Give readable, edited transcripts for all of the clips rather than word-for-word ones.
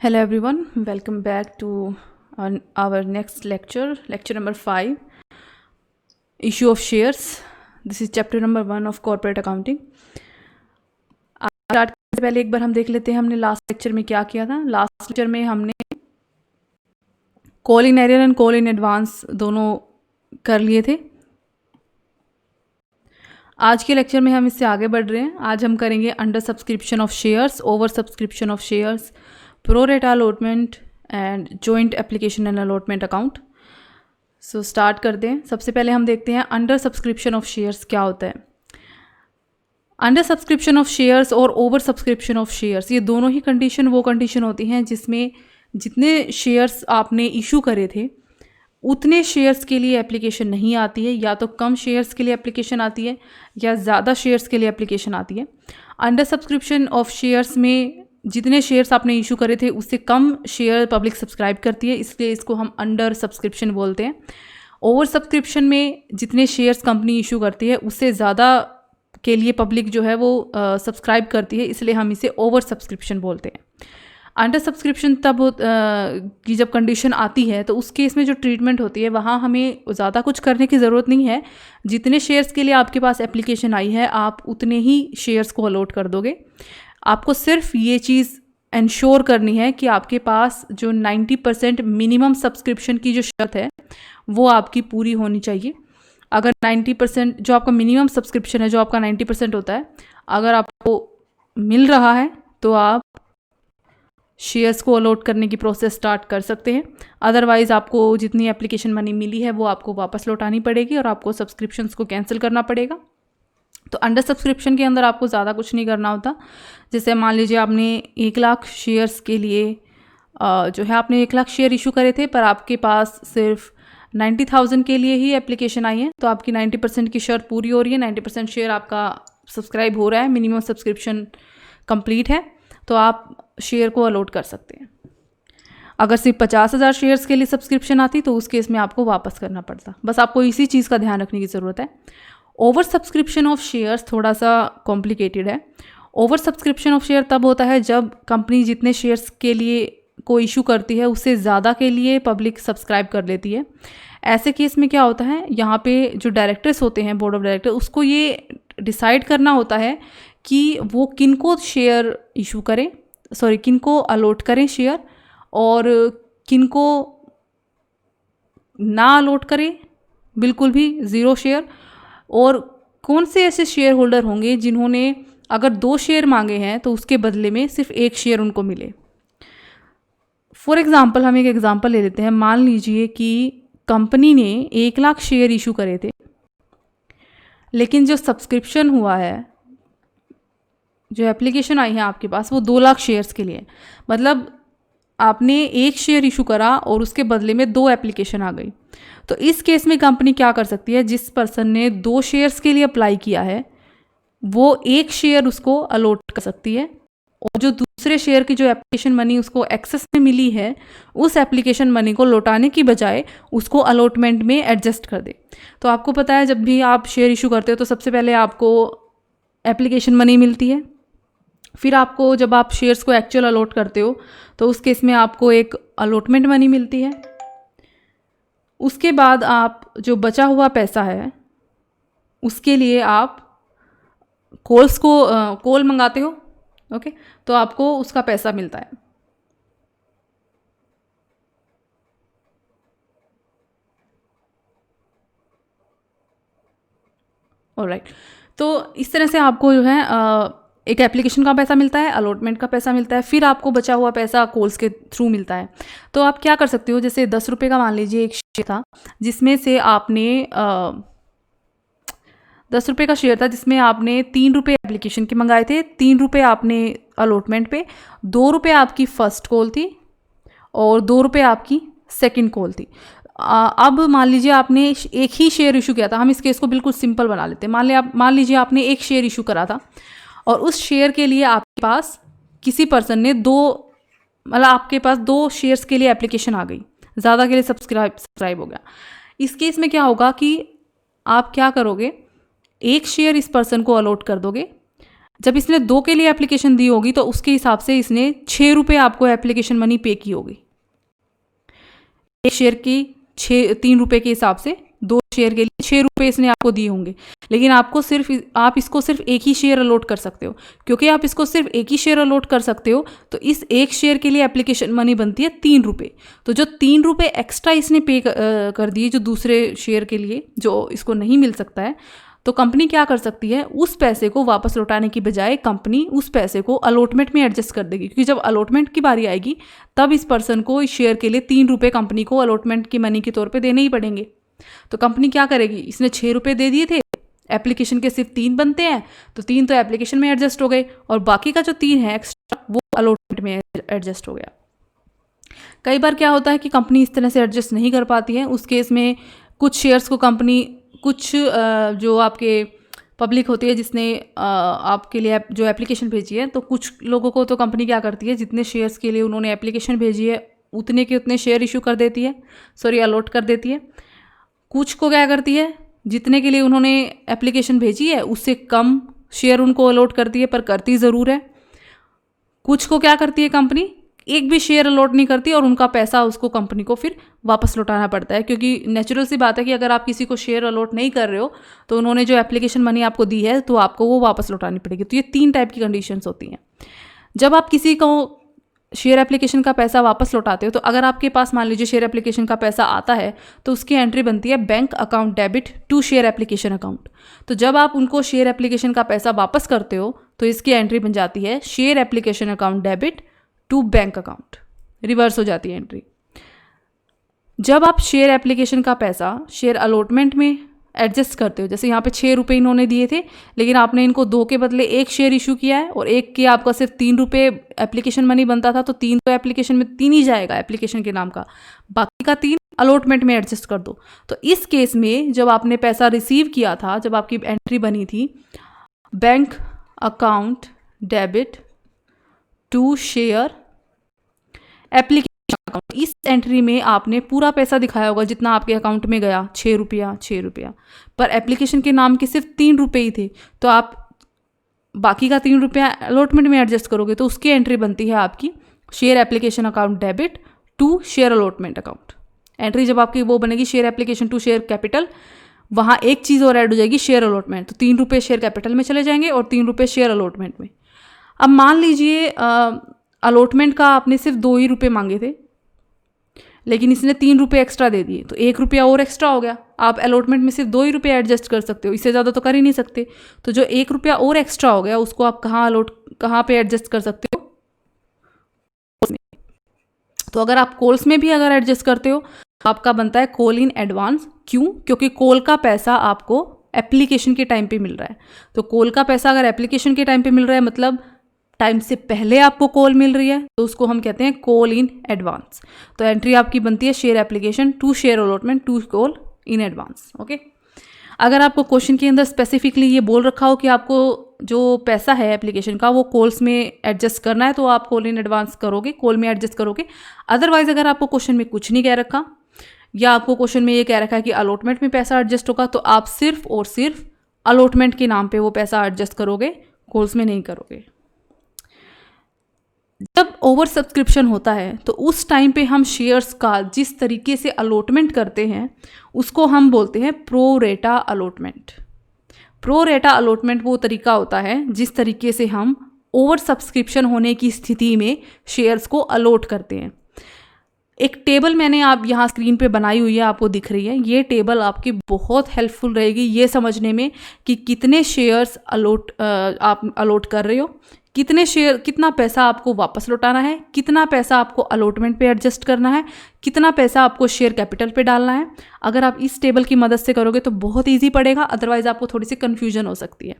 Hello everyone, welcome back to our next lecture number 5, issue of shares. This is chapter number 1 of corporate accounting. Start करने से पहले एक बार हम देख लेते हैं हमने लास्ट लेक्चर में क्या किया था। लास्ट लेक्चर में हमने call in arrear and call in advance दोनों कर लिए थे। आज के लेक्चर में हम इससे आगे बढ़ रहे हैं। आज हम करेंगे under subscription of shares, over subscription of shares, pro रेटा allotment and joint application and allotment account. So start करते हैं। सबसे पहले हम देखते हैं अंडर सब्सक्रिप्शन ऑफ शेयर्स क्या होता है। अंडर सब्सक्रिप्शन ऑफ शेयर्स और ओवर सब्सक्रिप्शन ऑफ शेयर्स, ये दोनों ही कंडीशन वो कंडीशन होती हैं जिसमें जितने शेयर्स आपने इशू करे थे उतने शेयर्स के लिए एप्लीकेशन नहीं आती है, या तो कम शेयर्स के लिए एप्लीकेशन आती है या ज़्यादा शेयर्स के लिए एप्लीकेशन आती है। अंडर सब्सक्रिप्शन ऑफ शेयर्स में जितने शेयर्स आपने इशू करे थे उससे कम शेयर पब्लिक सब्सक्राइब करती है, इसलिए इसको हम अंडर सब्सक्रिप्शन बोलते हैं। ओवर सब्सक्रिप्शन में जितने शेयर्स कंपनी इशू करती है उससे ज़्यादा के लिए पब्लिक जो है वो सब्सक्राइब करती है, इसलिए हम इसे ओवर सब्सक्रिप्शन बोलते हैं। अंडर सब्सक्रिप्शन तब की जब कंडीशन आती है तो उस केस में जो ट्रीटमेंट होती है वहाँ हमें ज़्यादा कुछ करने की ज़रूरत नहीं है। जितने शेयर्स के लिए आपके पास एप्लीकेशन आई है आप उतने ही शेयर्स को अलॉट कर दोगे। आपको सिर्फ ये चीज़ इंश्योर करनी है कि आपके पास जो 90% मिनिमम सब्सक्रिप्शन की जो शर्त है वो आपकी पूरी होनी चाहिए। अगर 90% जो आपका मिनिमम सब्सक्रिप्शन है, जो आपका 90% होता है, अगर आपको मिल रहा है तो आप शेयर्स को अलॉट करने की प्रोसेस स्टार्ट कर सकते हैं। अदरवाइज़ आपको जितनी एप्लीकेशन मनी मिली है वो आपको वापस लौटानी पड़ेगी और आपको सब्सक्रिप्शंस को कैंसिल करना पड़ेगा। तो अंडर सब्सक्रिप्शन के अंदर आपको ज़्यादा कुछ नहीं करना होता। जैसे मान लीजिए आपने 1 लाख शेयर्स के लिए जो है आपने 1 लाख शेयर इशू करे थे, पर आपके पास सिर्फ 90,000 के लिए ही एप्लीकेशन आई है, तो आपकी 90% की शर्त पूरी हो रही है। 90% शेयर आपका सब्सक्राइब हो रहा है, मिनिमम सब्सक्रिप्शन कंप्लीट है, तो आप शेयर को अलॉट कर सकते हैं। अगर सिर्फ 50,000 शेयर्स के लिए सब्सक्रिप्शन आती तो उस केस में आपको वापस करना पड़ता। बस आपको इसी चीज़ का ध्यान रखने की ज़रूरत है। ओवर सब्सक्रिप्शन ऑफ शेयर्स थोड़ा सा कॉम्प्लिकेटेड है। ओवर सब्सक्रिप्शन ऑफ शेयर तब होता है जब कंपनी जितने शेयर्स के लिए को इशू करती है उससे ज़्यादा के लिए पब्लिक सब्सक्राइब कर लेती है। ऐसे केस में क्या होता है, यहाँ पे जो डायरेक्टर्स होते हैं, बोर्ड ऑफ डायरेक्टर, उसको ये डिसाइड करना होता है कि वो किनको शेयर इशू करें, किनको अलॉट करें शेयर और किनको ना अलॉट करें, बिल्कुल भी ज़ीरो शेयर। और कौन से ऐसे शेयर होल्डर होंगे जिन्होंने अगर 2 शेयर मांगे हैं तो उसके बदले में सिर्फ 1 शेयर उनको मिले। फॉर एग्ज़ाम्पल हम एक एग्ज़ाम्पल ले लेते हैं। मान लीजिए कि कंपनी ने 1 लाख शेयर इशू करे थे, लेकिन जो सब्सक्रिप्शन हुआ है, जो एप्लीकेशन आई है आपके पास, वो 2 लाख शेयर्स के लिए। मतलब आपने 1 शेयर इशू करा और उसके बदले में 2 एप्लीकेशन आ गई। तो इस केस में कंपनी क्या कर सकती है, जिस पर्सन ने 2 शेयर्स के लिए अप्लाई किया है वो 1 शेयर उसको अलॉट कर सकती है, और जो दूसरे शेयर की जो एप्लीकेशन मनी उसको एक्सेस में मिली है उस एप्लीकेशन मनी को लौटाने की बजाय उसको अलॉटमेंट में एडजस्ट कर दे। तो आपको पता है जब भी आप शेयर इशू करते हो तो सबसे पहले आपको एप्लीकेशन मनी मिलती है, फिर आपको जब आप शेयर्स को एक्चुअल अलॉट करते हो तो उस केस में आपको एक अलॉटमेंट मनी मिलती है। उसके बाद आप जो बचा हुआ पैसा है उसके लिए आप कॉल मंगाते हो, ओके, तो आपको उसका पैसा मिलता है। ऑलराइट, तो इस तरह से आपको जो है एक एप्लीकेशन का पैसा मिलता है, अलॉटमेंट का पैसा मिलता है, फिर आपको बचा हुआ पैसा कॉल्स के थ्रू मिलता है। तो आप क्या कर सकते हो, जैसे 10 रुपये का मान लीजिए एक शेयर था जिसमें से आपने 10 रुपये का शेयर था जिसमें आपने 3 रुपये एप्लीकेशन के मंगाए थे, 3 रुपये आपने अलॉटमेंट पे, 2 रुपये आपकी फ़र्स्ट कॉल थी और 2 रुपये आपकी सेकंड कॉल थी। अब मान लीजिए आपने एक ही शेयर इशू किया था। हम इस केस को बिल्कुल सिंपल बना लेते हैं। मान लीजिए आपने 1 शेयर इशू करा था और उस शेयर के लिए आपके पास किसी पर्सन ने आपके पास 2 शेयर्स के लिए एप्लीकेशन आ गई, ज़्यादा के लिए सब्सक्राइब हो गया। इस केस में क्या होगा कि आप क्या करोगे, 1 शेयर इस पर्सन को अलॉट कर दोगे, जब इसने 2 के लिए एप्लीकेशन दी होगी तो उसके हिसाब से इसने 6 रुपये आपको एप्लीकेशन मनी पे की होगी। एक शेयर की 3 रुपये के हिसाब से 2 शेयर के लिए 6 रुपये इसने आपको दिए होंगे। लेकिन आप इसको सिर्फ एक ही शेयर अलॉट कर सकते हो। क्योंकि आप इसको सिर्फ एक ही शेयर अलॉट कर सकते हो तो इस एक शेयर के लिए एप्लीकेशन मनी बनती है 3 रुपये। तो जो 3 रुपये एक्स्ट्रा इसने पे कर दिए जो दूसरे शेयर के लिए जो इसको नहीं मिल सकता है, तो कंपनी क्या कर सकती है, उस पैसे को वापस लौटाने की बजाय कंपनी उस पैसे को अलॉटमेंट में एडजस्ट कर देगी। क्योंकि जब अलॉटमेंट की बारी आएगी तब इस पर्सन को इस शेयर के लिए 3 रुपये कंपनी को अलॉटमेंट की मनी के तौर पे देने ही पड़ेंगे। तो कंपनी क्या करेगी, इसने 6 रुपये दे दिए थे, एप्लीकेशन के सिर्फ 3 बनते हैं तो 3 तो एप्लीकेशन में एडजस्ट हो गए और बाकी का जो 3 है एक्स्ट्रा वो अलॉटमेंट में एडजस्ट हो गया। कई बार क्या होता है कि कंपनी इस तरह से एडजस्ट नहीं कर पाती है। उस केस में कुछ शेयर्स को कंपनी कुछ जो आपके पब्लिक होती है जिसने आपके लिए जो एप्लीकेशन भेजी है, तो कुछ लोगों को तो कंपनी क्या करती है, जितने शेयर्स के लिए उन्होंने एप्लीकेशन भेजी है उतने के उतने शेयर इशू कर देती है, अलॉट कर देती है। कुछ को क्या करती है, जितने के लिए उन्होंने एप्लीकेशन भेजी है उससे कम शेयर उनको अलॉट करती है, पर करती ज़रूर है। कुछ को क्या करती है कंपनी, एक भी शेयर अलॉट नहीं करती और उनका पैसा उसको कंपनी को फिर वापस लौटाना पड़ता है। क्योंकि नेचुरल सी बात है कि अगर आप किसी को शेयर अलॉट नहीं कर रहे हो तो उन्होंने जो एप्लीकेशन मनी आपको दी है तो आपको वो वापस लौटानी पड़ेगी। तो ये 3 टाइप की कंडीशंस होती हैं जब आप किसी को शेयर एप्लीकेशन का पैसा वापस लौटाते हो। तो अगर आपके पास मान लीजिए शेयर एप्लीकेशन का पैसा आता है तो उसकी एंट्री बनती है bank account debit to share application account. तो जब आप उनको शेयर एप्लीकेशन का पैसा वापस करते हो तो इसकी एंट्री बन जाती है share application account debit to bank account, reverse हो जाती है एंट्री। जब आप शेयर एप्लीकेशन का पैसा शेयर अलॉटमेंट में एडजस्ट करते हो, जैसे यहाँ पे 6 रुपये इन्होंने दिए थे लेकिन आपने इनको 2 के बदले 1 शेयर इशू किया है और एक के आपका सिर्फ 3 रुपये एप्लीकेशन मनी बनता था, तो 3 तो एप्लीकेशन में 3 ही जाएगा एप्लीकेशन के नाम का, बाकी का 3 अलॉटमेंट में एडजस्ट कर दो। तो इस केस में जब आपने पैसा रिसीव किया था, जब आपकी एंट्री बनी थी bank account debit to share application account, इस एंट्री में आपने पूरा पैसा दिखाया होगा जितना आपके अकाउंट में गया, 6 रुपया, पर एप्लीकेशन के नाम के सिर्फ 3 रुपये ही थे। तो आप बाकी का 3 रुपया अलॉटमेंट में एडजस्ट करोगे तो उसकी एंट्री बनती है आपकी share application account debit to share allotment account. Entry जब आपकी वो बनेगी share application to share capital, वहाँ एक चीज़ और ऐड हो जाएगी शेयर अलॉटमेंट। तो 3 रुपये शेयर कैपिटल में चले जाएंगे और 3 रुपये शेयर अलॉटमेंट में। अब मान लीजिए अलॉटमेंट का आपने सिर्फ 2 ही रुपये मांगे थे लेकिन इसने 3 रुपये एक्स्ट्रा दे दिए, तो 1 रुपया और एक्स्ट्रा हो गया। आप अलॉटमेंट में सिर्फ 2 ही रुपये एडजस्ट कर सकते हो, इससे ज़्यादा तो कर ही नहीं सकते। तो जो 1 रुपया और एक्स्ट्रा हो गया उसको आप कहाँ पे एडजस्ट कर सकते हो, तो अगर आप कॉल्स में भी अगर एडजस्ट करते हो तो आपका बनता है कॉल इन एडवांस। क्यों? क्योंकि कॉल का पैसा आपको एप्लीकेशन के टाइम पे मिल रहा है। तो कॉल का पैसा अगर एप्लीकेशन के टाइम पे मिल रहा है मतलब टाइम से पहले आपको कॉल मिल रही है, तो उसको हम कहते हैं कॉल इन एडवांस। तो एंट्री आपकी बनती है share application to share allotment to call in advance. Okay, अगर आपको क्वेश्चन के अंदर स्पेसिफिकली ये बोल रखा हो कि आपको जो पैसा है एप्लीकेशन का वो कॉल्स में एडजस्ट करना है तो आप कॉल इन एडवांस करोगे, कॉल में एडजस्ट करोगे। अदरवाइज अगर आपको क्वेश्चन में कुछ नहीं कह रखा या आपको क्वेश्चन में ये कह रखा है कि अलॉटमेंट में पैसा एडजस्ट होगा, तो आप सिर्फ और सिर्फ अलॉटमेंट के नाम पे वो पैसा एडजस्ट करोगे, कॉल्स में नहीं करोगे। जब ओवर सब्सक्रिप्शन होता है तो उस टाइम पे हम शेयर्स का जिस तरीके से अलॉटमेंट करते हैं उसको हम बोलते हैं प्रो रेटा अलॉटमेंट। प्रो रेटा अलॉटमेंट वो तरीका होता है जिस तरीके से हम ओवर सब्सक्रिप्शन होने की स्थिति में शेयर्स को अलॉट करते हैं। एक टेबल मैंने आप यहाँ स्क्रीन पे बनाई हुई है, आपको दिख रही है। ये टेबल आपकी बहुत हेल्पफुल रहेगी ये समझने में कि कितने शेयर्स आप अलॉट कर रहे हो, कितने शेयर, कितना पैसा आपको वापस लौटाना है, कितना पैसा आपको अलॉटमेंट पे एडजस्ट करना है, कितना पैसा आपको शेयर कैपिटल पे डालना है। अगर आप इस टेबल की मदद से करोगे तो बहुत इजी पड़ेगा, अदरवाइज आपको थोड़ी सी कन्फ्यूजन हो सकती है।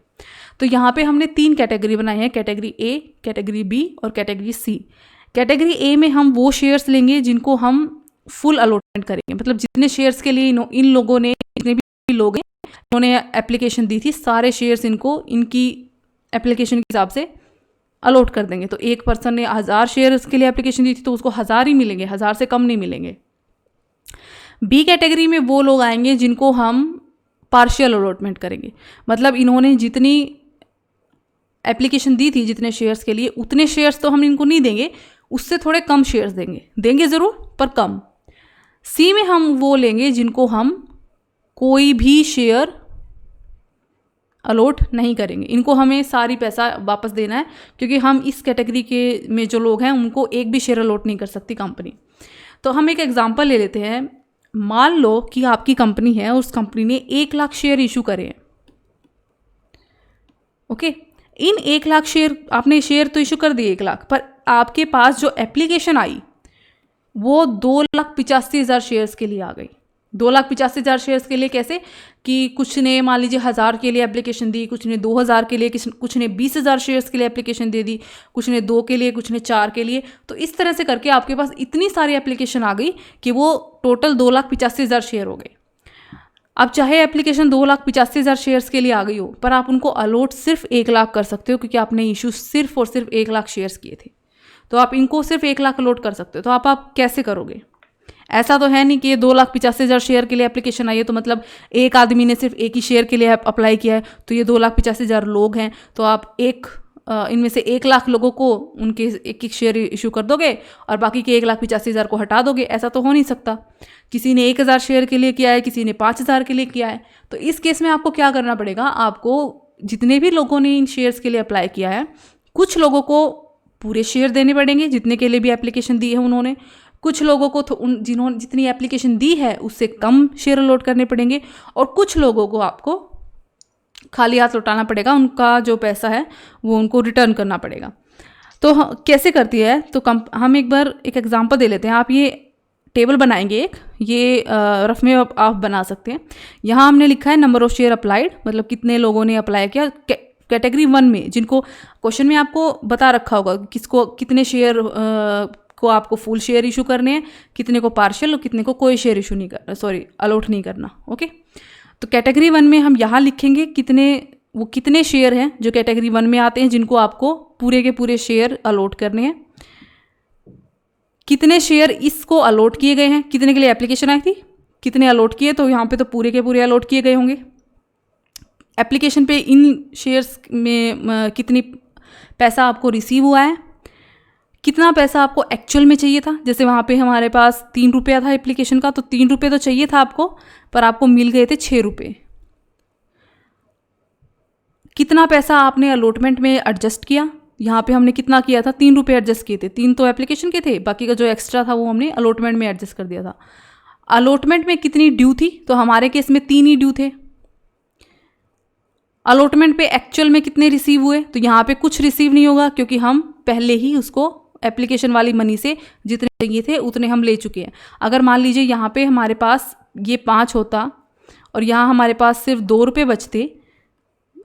तो यहाँ पे हमने 3 कैटेगरी बनाई है, कैटेगरी ए, कैटेगरी बी और कैटेगरी सी। कैटेगरी ए में हम वो शेयर्स लेंगे जिनको हम फुल अलॉटमेंट करेंगे, मतलब जितने शेयर्स के लिए इन लोगों ने, जितने भी लोग हैं इन्होंने एप्लीकेशन दी थी, सारे शेयर्स इनको इनकी एप्लीकेशन के हिसाब से अलॉट कर देंगे। तो एक पर्सन ने 1000 शेयर्स के लिए एप्लीकेशन दी थी तो उसको 1000 ही मिलेंगे, 1000 से कम नहीं मिलेंगे। बी कैटेगरी में वो लोग आएंगे जिनको हम पार्शियल अलॉटमेंट करेंगे, मतलब इन्होंने जितनी एप्लीकेशन दी थी जितने शेयर्स के लिए, उतने शेयर्स तो हम इनको नहीं देंगे, उससे थोड़े कम शेयर्स देंगे ज़रूर पर कम। सी में हम वो लेंगे जिनको हम कोई भी शेयर अलॉट नहीं करेंगे, इनको हमें सारी पैसा वापस देना है, क्योंकि हम इस कैटेगरी के में जो लोग हैं उनको एक भी शेयर अलॉट नहीं कर सकती कंपनी। तो हम एक एग्जांपल ले लेते हैं। मान लो कि आपकी कंपनी है, उस कंपनी ने 1 लाख शेयर इशू करे हैं। ओके, इन 1 लाख शेयर, आपने शेयर तो इशू कर दिए 1 लाख, पर आपके पास जो एप्लीकेशन आई वो 2,85,000 शेयर्स के लिए आ गई। 2,85,000 शेयर्स के लिए कैसे कि कुछ ने मान लीजिए 1,000 के लिए एप्लीकेशन दी, कुछ ने 2,000 के लिए, कुछ ने 20,000 शेयर्स के लिए एप्लीकेशन दे दी, कुछ ने 2 के लिए, कुछ ने 4 के लिए। तो इस तरह से करके आपके पास इतनी सारी एप्लीकेशन आ गई कि वो टोटल 2,85,000 शेयर हो गए। अब चाहे एप्लीकेशन 2,85,000 शेयर्स के लिए आ गई हो, पर आप उनको अलॉट सिर्फ 1 लाख कर सकते हो, क्योंकि आपने इशू सिर्फ और सिर्फ 1 लाख शेयर्स किए थे। तो आप इनको सिर्फ 1 लाख अलॉट कर सकते हो। तो आप कैसे करोगे? ऐसा तो है नहीं कि ये 2,85,000 शेयर के लिए एप्लीकेशन आई है तो मतलब एक आदमी ने सिर्फ एक ही शेयर के लिए अप्लाई किया है, तो ये 2,85,000 लोग हैं, तो आप इनमें से 1 लाख लोगों को उनके एक एक शेयर इशू कर दोगे और बाकी के 1,85,000 को हटा दोगे। ऐसा तो हो नहीं सकता। किसी ने 1,000 शेयर के लिए किया है, किसी ने 5,000 के लिए किया है। तो इस केस में आपको क्या करना पड़ेगा? आपको जितने भी लोगों ने इन शेयर्स के लिए अप्लाई किया है, कुछ लोगों को पूरे शेयर देने पड़ेंगे जितने के लिए भी एप्लीकेशन दी है उन्होंने, कुछ लोगों को जिन्होंने जितनी एप्लीकेशन दी है उससे कम शेयर अलॉट करने पड़ेंगे, और कुछ लोगों को आपको खाली हाथ लौटाना पड़ेगा, उनका जो पैसा है वो उनको रिटर्न करना पड़ेगा। तो कैसे करती है? तो हम एक बार एक एग्जांपल दे लेते हैं। आप ये टेबल बनाएंगे एक, ये रफ में आप बना सकते हैं। यहाँ हमने लिखा है नंबर ऑफ शेयर अप्लाइड, मतलब कितने लोगों ने अप्लाई किया कैटेगरी 1 में, जिनको क्वेश्चन में आपको बता रखा होगा किसको कितने शेयर को आपको फुल शेयर इशू करने हैं, कितने को पार्शियल और कितने को कोई शेयर इशू नहीं करना, अलॉट नहीं करना। ओके, तो कैटेगरी 1 में हम यहाँ लिखेंगे कितने शेयर हैं जो कैटेगरी 1 में आते हैं, जिनको आपको पूरे के पूरे शेयर अलॉट करने हैं। कितने शेयर इसको अलॉट किए गए हैं, कितने के लिए एप्लीकेशन आई थी, कितने अलॉट किए, तो यहाँ पे तो पूरे के पूरे अलॉट किए गए होंगे। एप्लीकेशन पे इन शेयर्स में कितनी पैसा आपको रिसीव हुआ है, कितना पैसा आपको एक्चुअल में चाहिए था। जैसे वहाँ पे हमारे पास 3 रुपया था एप्लीकेशन का, तो 3 रुपये तो चाहिए था आपको, पर आपको मिल गए थे 6 रुपये। कितना पैसा आपने अलॉटमेंट में एडजस्ट किया, यहाँ पे हमने कितना किया था, 3 रुपये एडजस्ट किए थे। 3 तो एप्लीकेशन के थे, बाकी का जो एक्स्ट्रा था वो हमने अलॉटमेंट में एडजस्ट कर दिया था। अलॉटमेंट में कितनी ड्यू थी, तो हमारे केस में 3 ही ड्यू थे। अलॉटमेंट पे एक्चुअल में कितने रिसीव हुए, तो यहाँ पे कुछ रिसीव नहीं होगा, क्योंकि हम पहले ही उसको एप्लीकेशन वाली मनी से जितने चाहिए थे उतने हम ले चुके हैं। अगर मान लीजिए यहाँ पे हमारे पास ये 5 होता और यहाँ हमारे पास सिर्फ 2 रुपये बचते,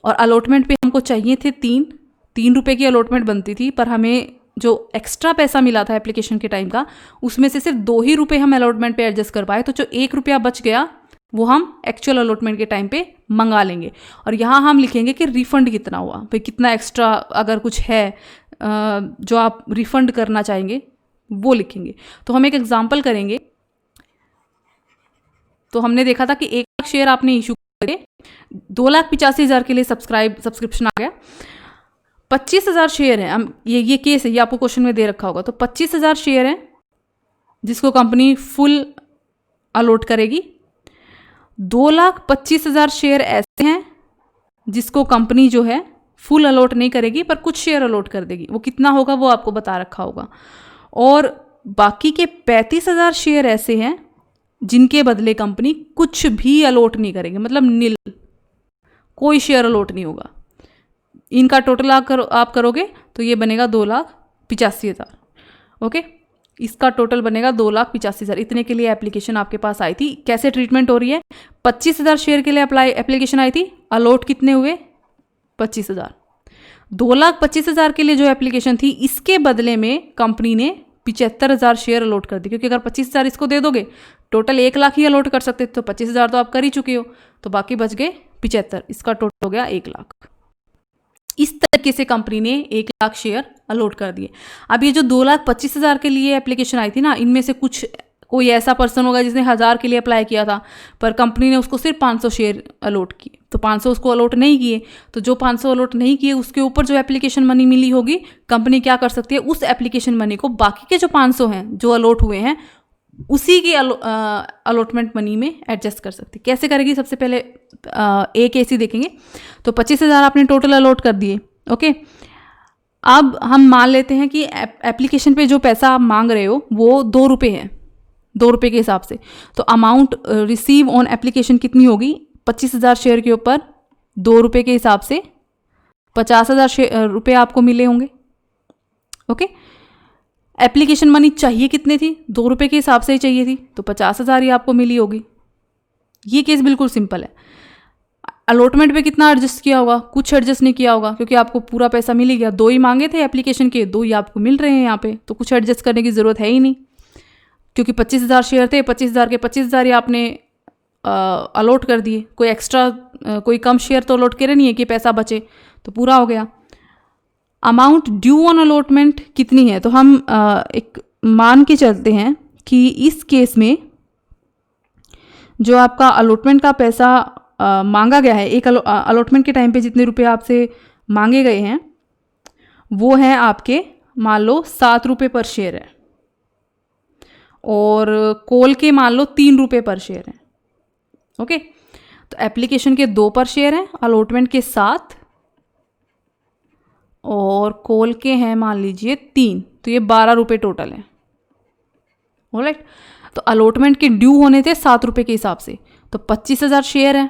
और अलॉटमेंट पे हमको चाहिए थे 3 रुपये की अलॉटमेंट बनती थी, पर हमें जो एक्स्ट्रा पैसा मिला था एप्लीकेशन के टाइम का, उसमें से सिर्फ 2 ही रुपये हम अलॉटमेंट पे एडजस्ट कर पाए। तो जो 1 रुपया बच गया वो हम एक्चुअल अलॉटमेंट के टाइम पे मंगा लेंगे, और यहाँ हम लिखेंगे कि रिफंड कितना हुआ, भाई कितना एक्स्ट्रा अगर कुछ है जो आप रिफंड करना चाहेंगे वो लिखेंगे। तो हम एक एग्जांपल करेंगे। तो हमने देखा था कि 1 लाख शेयर आपने इशू करे, 2,85,000 के लिए सब्सक्रिप्शन आ गया, 25,000 शेयर हैं। हम ये केस है, ये आपको क्वेश्चन में दे रखा होगा। तो 25,000 शेयर हैं जिसको कंपनी फुल अलॉट करेगी। 2,25,000 शेयर ऐसे हैं जिसको कंपनी जो है फुल अलॉट नहीं करेगी, पर कुछ शेयर अलॉट कर देगी। वो कितना होगा वो आपको बता रखा होगा। और बाकी के 35,000 शेयर ऐसे हैं जिनके बदले कंपनी कुछ भी अलॉट नहीं करेगी, मतलब नील, कोई शेयर अलॉट नहीं होगा। इनका टोटल आप करोगे तो ये बनेगा 2,85,000। ओके, इसका टोटल बनेगा 2,85,000। इतने के लिए एप्लीकेशन आपके पास आई थी। कैसे ट्रीटमेंट हो रही है? 25,000 शेयर के लिए एप्लीकेशन आई थी, अलॉट कितने हुए? 25,000। 2,25,000 के लिए जो एप्लीकेशन थी, इसके बदले में कंपनी ने 75,000 शेयर अलॉट कर दी, क्योंकि अगर 25,000 इसको दे दोगे, टोटल 1 लाख ही अलॉट कर सकते, तो 25,000 तो आप कर ही चुके हो, तो बाकी बच गए 75। इसका टोटल हो गया 1 लाख। इस तरीके से कंपनी ने 1 लाख शेयर अलॉट कर दिए। अब ये जो 2,25,000 के लिए एप्लीकेशन आई थी ना, इनमें से कोई ऐसा पर्सन होगा जिसने 1000 के लिए अप्लाई किया था, पर कंपनी ने उसको सिर्फ 500 शेयर अलॉट किए, तो 500 उसको अलॉट नहीं किए, तो जो 500 अलॉट नहीं किए उसके ऊपर जो एप्लीकेशन मनी मिली होगी, कंपनी क्या कर सकती है, उस एप्लीकेशन मनी को बाकी के जो 500 हैं जो अलॉट हुए हैं उसी के अलॉटमेंट मनी में एडजस्ट कर सकती है। कैसे करेगी, सबसे पहले एक केस ही देखेंगे। तो 25,000 आपने टोटल अलॉट कर दिए, ओके। अब हम मान लेते हैं कि एप्लीकेशन पे जो पैसा आप मांग रहे हो वो 2 रुपये है, 2 रुपये के हिसाब से। तो अमाउंट रिसीव ऑन एप्लीकेशन कितनी होगी, 25,000 शेयर के ऊपर 2 रुपये के हिसाब से 50,000 रुपये आपको मिले होंगे, ओके। एप्लीकेशन मनी चाहिए कितने थी, 2 रुपये के हिसाब से ही चाहिए थी, तो 50,000 ही आपको मिली होगी। ये केस बिल्कुल सिंपल है। अलॉटमेंट पे कितना एडजस्ट किया होगा, कुछ एडजस्ट नहीं किया होगा, क्योंकि आपको पूरा पैसा मिल ही गया। 2 ही मांगे थे एप्लीकेशन के, 2 ही आपको मिल रहे हैं यहाँ पे, तो कुछ एडजस्ट करने की ज़रूरत है ही नहीं, क्योंकि 25,000 शेयर थे, 25,000 के 25,000 ही आपने अलॉट कर दिए। कोई एक्स्ट्रा कोई कम शेयर तो अलॉट करे नहीं है कि पैसा बचे, तो पूरा हो गया। अमाउंट ड्यू ऑन अलॉटमेंट कितनी है, तो हम एक मान के चलते हैं कि इस केस में जो आपका अलॉटमेंट का पैसा मांगा गया है, एक अलॉटमेंट के टाइम पे जितने रुपए आपसे मांगे गए हैं वो हैं आपके, मान लो 7 रुपये पर शेयर है, और कॉल के मान लो 3 रुपये पर शेयर है, ओके। तो एप्लीकेशन के 2 पर शेयर हैं, अलॉटमेंट के 7, और कॉल के हैं मान लीजिए 3, तो ये 12 रुपये टोटल है, ऑलराइट। तो अलॉटमेंट के ड्यू होने थे 7 रुपये के हिसाब से, तो 25,000 शेयर है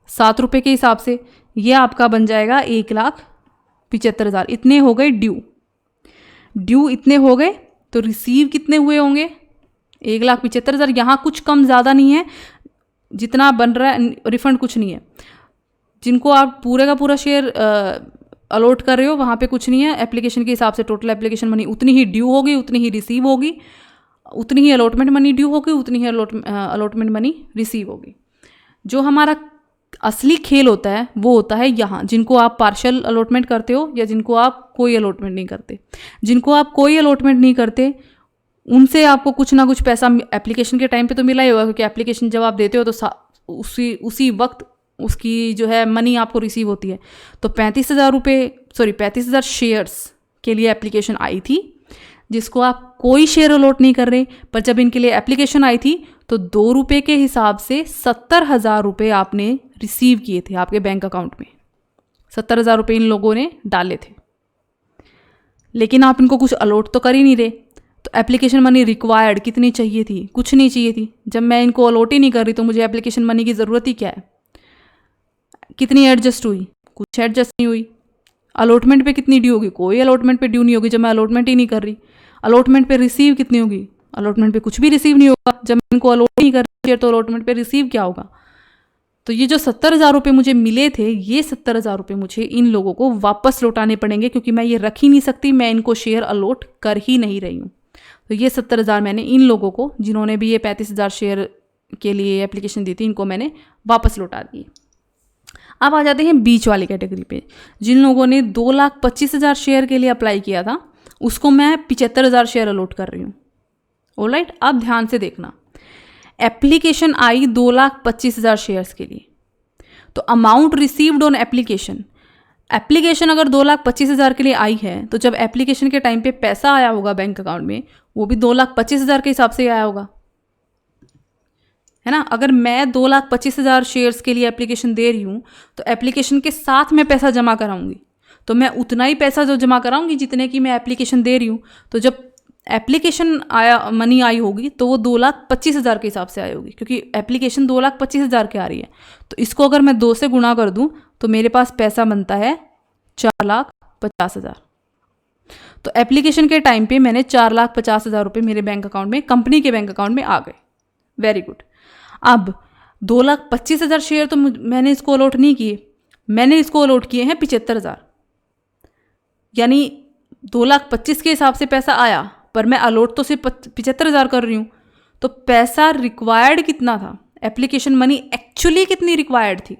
7 रुपये के हिसाब से, ये आपका बन जाएगा 1,75,000। इतने हो गए ड्यू इतने हो गए, तो रिसीव कितने हुए होंगे, 1,75,000। यहाँ कुछ कम ज़्यादा नहीं है, जितना बन रहा है रिफंड कुछ नहीं है। जिनको आप पूरे का पूरा शेयर अलॉट कर रहे हो वहाँ पे कुछ नहीं है, एप्लीकेशन के हिसाब से टोटल एप्लीकेशन मनी उतनी ही ड्यू होगी, उतनी ही रिसीव होगी, उतनी ही अलॉटमेंट मनी ड्यू होगी, उतनी ही अलॉटमेंट मनी रिसीव होगी। जो हमारा असली खेल होता है वो होता है यहाँ, जिनको आप पार्शियल अलॉटमेंट करते हो या जिनको आप कोई अलॉटमेंट नहीं करते। जिनको आप कोई अलॉटमेंट नहीं करते उनसे आपको कुछ ना कुछ पैसा एप्लीकेशन के टाइम पे तो मिला ही होगा, क्योंकि एप्लीकेशन जब आप देते हो तो उसी वक्त उसकी जो है मनी आपको रिसीव होती है। तो 35,000 शेयर्स के लिए एप्लीकेशन आई थी, जिसको आप कोई शेयर अलॉट नहीं कर रहे, पर जब इनके लिए एप्लीकेशन आई थी तो 2 रुपये के हिसाब से 70,000 रुपये आपने रिसीव किए थे आपके बैंक अकाउंट में। 70,000 रुपये इन लोगों ने डाले थे, लेकिन आप इनको कुछ अलॉट तो कर ही नहीं रहे। तो एप्लीकेशन मनी रिक्वायर्ड कितनी चाहिए थी, कुछ नहीं चाहिए थी। जब मैं इनको अलॉट ही नहीं कर रही तो मुझे एप्लीकेशन मनी की ज़रूरत ही क्या है। कितनी एडजस्ट हुई, कुछ एडजस्ट नहीं हुई। अलॉटमेंट पे कितनी ड्यू होगी, कोई अलॉटमेंट पे ड्यू नहीं होगी जब मैं अलॉटमेंट ही नहीं कर रही। अलॉटमेंट पे रिसीव कितनी होगी, अलॉटमेंट पे कुछ भी रिसीव नहीं होगा। जब मैं इनको अलॉट नहीं कर रही तो अलॉटमेंट पे रिसीव क्या होगा। तो ये जो 70,000 रुपये मुझे मिले थे, ये 70,000 रुपये मुझे इन लोगों को वापस लौटाने पड़ेंगे, क्योंकि मैं ये रख ही नहीं सकती, मैं इनको शेयर अलॉट कर ही नहीं रही हूँ। तो ये 70,000 मैंने इन लोगों को, जिन्होंने भी ये 35,000 शेयर के लिए एप्लीकेशन दी थी, इनको मैंने वापस लौटा दी। अब आ जाते हैं बीच वाली कैटेगरी पे। जिन लोगों ने 2,25,000 शेयर के लिए अप्लाई किया था, उसको मैं 75,000 शेयर अलॉट कर रही हूँ, ऑलराइट। अब ध्यान से देखना, एप्लीकेशन आई 2,25,000 शेयर्स के लिए, तो अमाउंट रिसीव्ड ऑन एप्लीकेशन अगर 2,25,000 के लिए आई है, तो जब एप्लीकेशन के टाइम पे पैसा आया होगा बैंक अकाउंट में, वो भी 2,25,000 के हिसाब से आया होगा, है ना। अगर मैं 2,25,000 शेयर्स के लिए एप्लीकेशन दे रही हूँ, तो एप्लीकेशन के साथ मैं पैसा जमा कराऊंगी, तो मैं उतना ही पैसा जो जमा कराऊंगी जितने की मैं एप्लीकेशन दे रही हूँ। तो जब एप्लीकेशन मनी आई होगी तो वो 2,25,000 के हिसाब से आई होगी, क्योंकि एप्लीकेशन 2,25,000 की आ रही है। तो इसको अगर मैं 2 से गुणा कर दूं तो मेरे पास पैसा बनता है 4,50,000। तो एप्लीकेशन के टाइम पे मैंने 4,50,000 रुपये मेरे बैंक अकाउंट में, कंपनी के बैंक अकाउंट में आ गए। Very good. अब 2,25,000 शेयर तो मैंने इसको अलॉट नहीं किए, मैंने इसको अलॉट किए हैं 75,000। यानी 2,25,000 के हिसाब से पैसा आया, पर मैं अलॉट तो सिर्फ 75,000 कर रही हूँ। तो पैसा रिक्वायर्ड कितना था, एप्लीकेशन मनी एक्चुअली कितनी रिक्वायर्ड थी,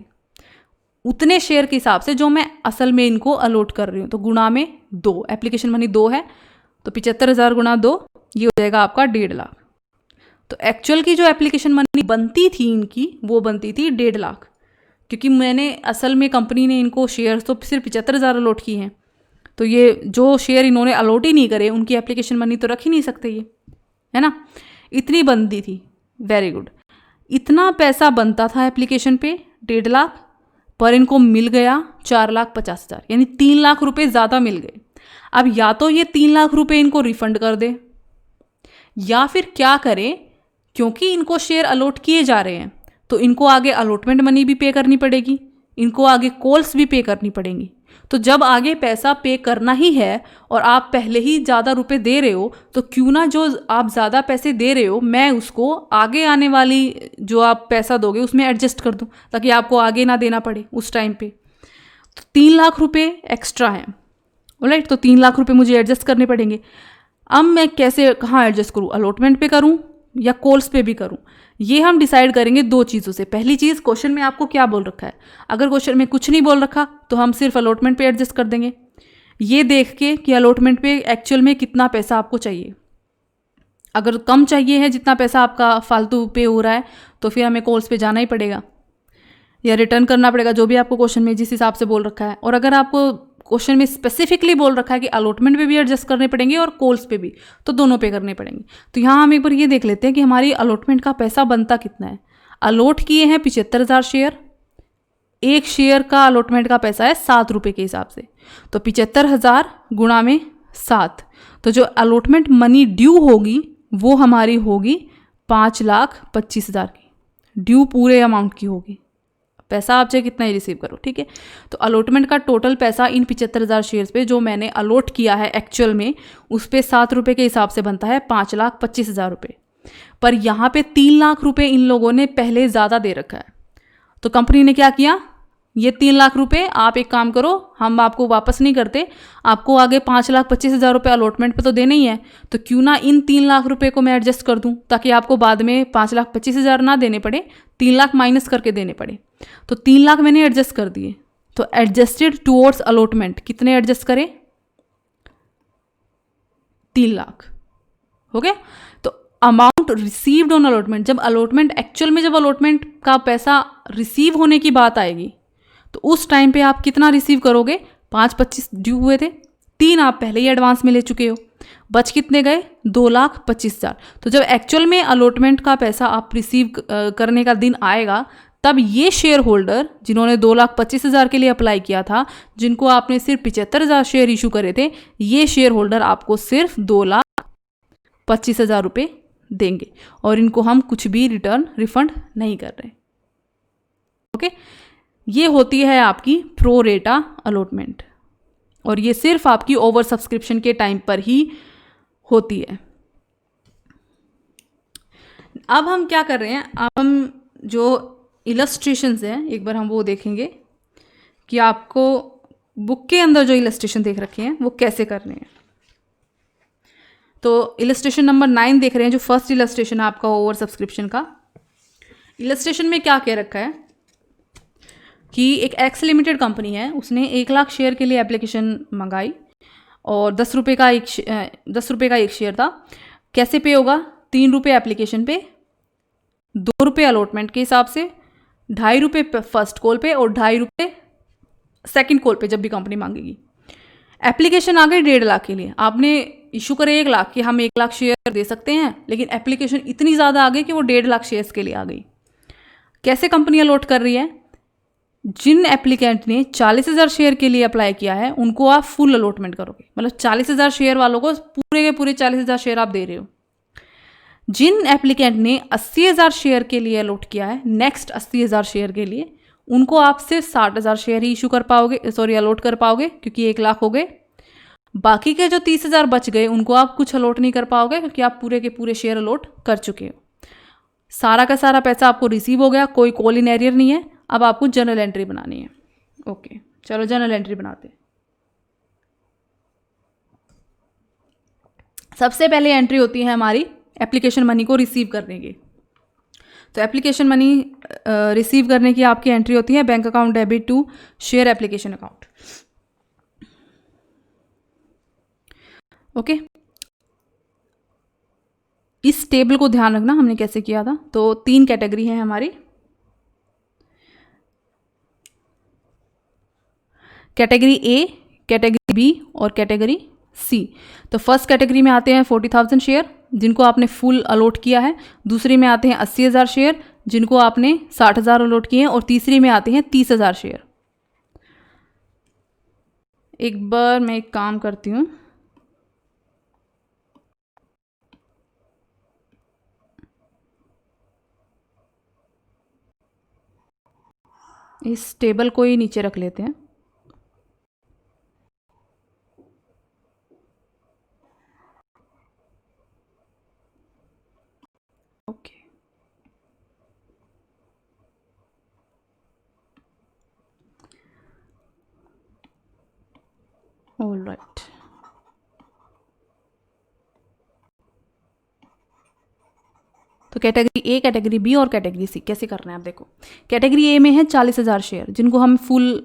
उतने शेयर के हिसाब से जो मैं असल में इनको अलॉट कर रही हूँ। तो गुणा में 2, एप्लीकेशन मनी 2 है, तो 75,000 गुणा 2, ये हो जाएगा आपका 1.5 लाख। तो एक्चुअल की जो एप्लीकेशन मनी बनती थी इनकी, वो बनती थी 1.5 लाख, क्योंकि मैंने असल में कंपनी ने इनको शेयर तो सिर्फ 75,000 अलॉट किए हैं, तो ये जो शेयर इन्होंने अलॉट ही नहीं करे उनकी एप्लीकेशन मनी तो रख ही नहीं सकते ये, है ना। इतनी बनती थी, वेरी गुड। इतना पैसा बनता था एप्लीकेशन पे 1.5 लाख, पर इनको मिल गया 4,50,000, यानी 3 लाख रुपए ज़्यादा मिल गए। अब या तो ये 3 लाख रुपए इनको रिफंड कर दे, या फिर क्या करें, क्योंकि इनको शेयर अलॉट किए जा रहे हैं तो इनको आगे अलॉटमेंट मनी भी पे करनी पड़ेगी, इनको आगे कॉल्स भी पे करनी पड़ेंगी। तो जब आगे पैसा पे करना ही है और आप पहले ही ज़्यादा रुपए दे रहे हो, तो क्यों ना जो आप ज़्यादा पैसे दे रहे हो मैं उसको आगे आने वाली जो आप पैसा दोगे उसमें एडजस्ट कर दूँ, ताकि आपको आगे ना देना पड़े उस टाइम पे। तो 3 लाख रुपए एक्स्ट्रा हैं, राइट। तो 3 लाख रुपए मुझे एडजस्ट करने पड़ेंगे। अब मैं कैसे, कहाँ एडजस्ट करूँ, अलॉटमेंट पे करूँ या कॉल्स पे भी करूँ, ये हम डिसाइड करेंगे 2 चीज़ों से। पहली चीज़, क्वेश्चन में आपको क्या बोल रखा है। अगर क्वेश्चन में कुछ नहीं बोल रखा तो हम सिर्फ अलॉटमेंट पे एडजस्ट कर देंगे, ये देख के कि अलॉटमेंट पे एक्चुअल में कितना पैसा आपको चाहिए। अगर कम चाहिए है, जितना पैसा आपका फालतू पे हो रहा है, तो फिर हमें कॉल्स पे जाना ही पड़ेगा या रिटर्न करना पड़ेगा, जो भी आपको क्वेश्चन में जिस हिसाब से बोल रखा है। और अगर आपको क्वेश्चन में स्पेसिफिकली बोल रखा है कि अलॉटमेंट पे भी एडजस्ट करने पड़ेंगे और कॉल्स पे भी, तो दोनों पे करने पड़ेंगे। तो यहाँ हम एक बार ये देख लेते हैं कि हमारी अलॉटमेंट का पैसा बनता कितना है। अलॉट किए हैं 75,000 शेयर, एक शेयर का अलॉटमेंट का पैसा है 7 रुपये के हिसाब से, तो 75,000 गुणा में 7, तो जो अलॉटमेंट मनी ड्यू होगी वो हमारी होगी 5,25,000 की, ड्यू पूरे अमाउंट की होगी। पैसा आप चाहे कितना ही रिसीव करो, ठीक है। तो अलॉटमेंट का टोटल पैसा इन 75,000 शेयर्स पे जो मैंने अलॉट किया है एक्चुअल में, उस पे 7 रुपये के हिसाब से बनता है 5,25,000 रुपये। पर यहाँ पे 3 लाख रुपए इन लोगों ने पहले ज़्यादा दे रखा है, तो कंपनी ने क्या किया, ये 3 लाख रुपए आप एक काम करो, हम आपको वापस नहीं करते, आपको आगे 5,25,000 रुपये अलॉटमेंट पे तो देना ही है, तो क्यों ना इन 3 लाख रुपए को मैं एडजस्ट कर दूं, ताकि आपको बाद में 5,25,000 ना देने पड़े, 3 लाख माइनस करके देने पड़े। तो 3 लाख मैंने एडजस्ट कर दिए। तो एडजस्टेड टूवर्ड्स अलॉटमेंट कितने एडजस्ट करें, 3 लाख हो गया। तो अमाउंट रिसीव्ड ऑन अलॉटमेंट, जब अलॉटमेंट एक्चुअल में जब अलॉटमेंट का पैसा रिसीव होने की बात आएगी, तो उस टाइम पे आप कितना रिसीव करोगे, 5,25,000 ड्यू हुए थे, 3 आप पहले ही एडवांस में ले चुके हो, बच कितने गए, 2,25,000। तो जब एक्चुअल में अलॉटमेंट का पैसा आप रिसीव करने का दिन आएगा, तब ये शेयर होल्डर जिन्होंने 2,25,000 के लिए अप्लाई किया था, जिनको आपने सिर्फ 75,000 शेयर इशू करे थे, ये शेयर होल्डर आपको सिर्फ 2,25,000 रुपये देंगे, और इनको हम कुछ भी रिटर्न रिफंड नहीं कर रहे। ओके, ये होती है आपकी प्रो रेटा अलॉटमेंट, और ये सिर्फ आपकी ओवर सब्सक्रिप्शन के टाइम पर ही होती है। अब हम क्या कर रहे हैं, अब हम जो इलस्ट्रेशंस हैं एक बार हम वो देखेंगे कि आपको बुक के अंदर जो इलस्ट्रेशन देख रखे हैं वो कैसे करने हैं। तो इलस्ट्रेशन नंबर 9 देख रहे हैं, जो फर्स्ट इलस्ट्रेशन है आपका ओवर सब्सक्रिप्शन का। इलस्ट्रेशन में क्या कह रखा है कि एक एक्स लिमिटेड कंपनी है, उसने 1 लाख शेयर के लिए एप्लीकेशन मंगाई और 10 रुपये का एक शेयर था। कैसे पे होगा, 3 रुपये एप्लीकेशन पे, 2 रुपये अलॉटमेंट के हिसाब से, 2.5 रुपये फर्स्ट कॉल पे और 2.5 रुपये सेकेंड कॉल पे जब भी कंपनी मांगेगी। एप्लीकेशन आ गई 1.5 लाख के लिए, आपने इशू करे 1 लाख कि हम 1 लाख शेयर दे सकते हैं, लेकिन एप्लीकेशन इतनी ज़्यादा आ गई कि वो 1.5 लाख शेयर्स के लिए आ गई। कैसे कंपनी अलॉट कर रही है, जिन एप्लीकेंट ने 40,000 शेयर के लिए अप्लाई किया है उनको आप फुल अलॉटमेंट करोगे, मतलब 40,000 शेयर वालों को पूरे के पूरे 40,000 शेयर आप दे रहे हो। जिन एप्लीकेंट ने 80,000 शेयर के लिए अलॉट किया है, नेक्स्ट 80,000 शेयर के लिए, उनको आप सिर्फ 60,000 शेयर ही इशू कर पाओगे, अलॉट कर पाओगे, क्योंकि 1 लाख हो गए। बाकी के जो 30,000 बच गए उनको आप कुछ अलॉट नहीं कर पाओगे, क्योंकि आप पूरे के पूरे शेयर अलॉट कर चुके हो। सारा का सारा पैसा आपको रिसीव हो गया, कोई कॉल इन एरियर नहीं है। अब आपको जर्नल एंट्री बनानी है। ओके, चलो जर्नल एंट्री बनाते हैं। सबसे पहले एंट्री होती है हमारी एप्लीकेशन मनी को रिसीव करने की। तो एप्लीकेशन मनी रिसीव करने की आपकी एंट्री होती है bank account debit to share application account. Okay, इस टेबल को ध्यान रखना हमने कैसे किया था। तो 3 कैटेगरी है हमारी, कैटेगरी ए, कैटेगरी बी और कैटेगरी सी। तो फर्स्ट कैटेगरी में आते हैं 40,000 शेयर जिनको आपने फुल अलॉट किया है, दूसरी में आते हैं 80,000 शेयर जिनको आपने 60,000 अलॉट किए हैं, और तीसरी में आते हैं 30,000 शेयर। एक बार मैं एक काम करती हूँ, इस टेबल को ही नीचे रख लेते हैं। Okay, all right. तो कैटेगरी ए, कैटेगरी बी और कैटेगरी सी कैसे करना है आप देखो। कैटेगरी ए में है 40,000 शेयर जिनको हम फुल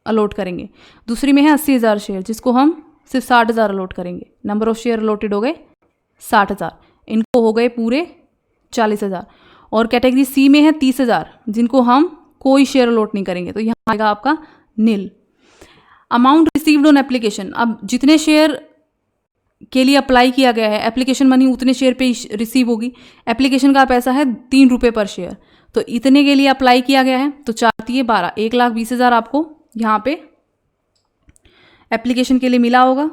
अलॉट करेंगे, दूसरी में है 80,000 शेयर जिसको हम सिर्फ 60,000 अलॉट करेंगे। नंबर ऑफ शेयर अलॉटेड हो गए 60,000, इनको हो गए पूरे 40,000। और कैटेगरी सी में है 30,000 जिनको हम कोई शेयर अलॉट नहीं करेंगे, तो यहाँ आएगा आपका नील। अमाउंट रिसीव्ड ऑन एप्लीकेशन, अब जितने शेयर के लिए अप्लाई किया गया है एप्लीकेशन मनी उतने शेयर पे रिसीव होगी। एप्लीकेशन का पैसा है 3 रुपये पर शेयर, तो इतने के लिए अप्लाई किया गया है, तो 4×3=12, 1,20,000 आपको यहाँ पे एप्लीकेशन के लिए मिला होगा।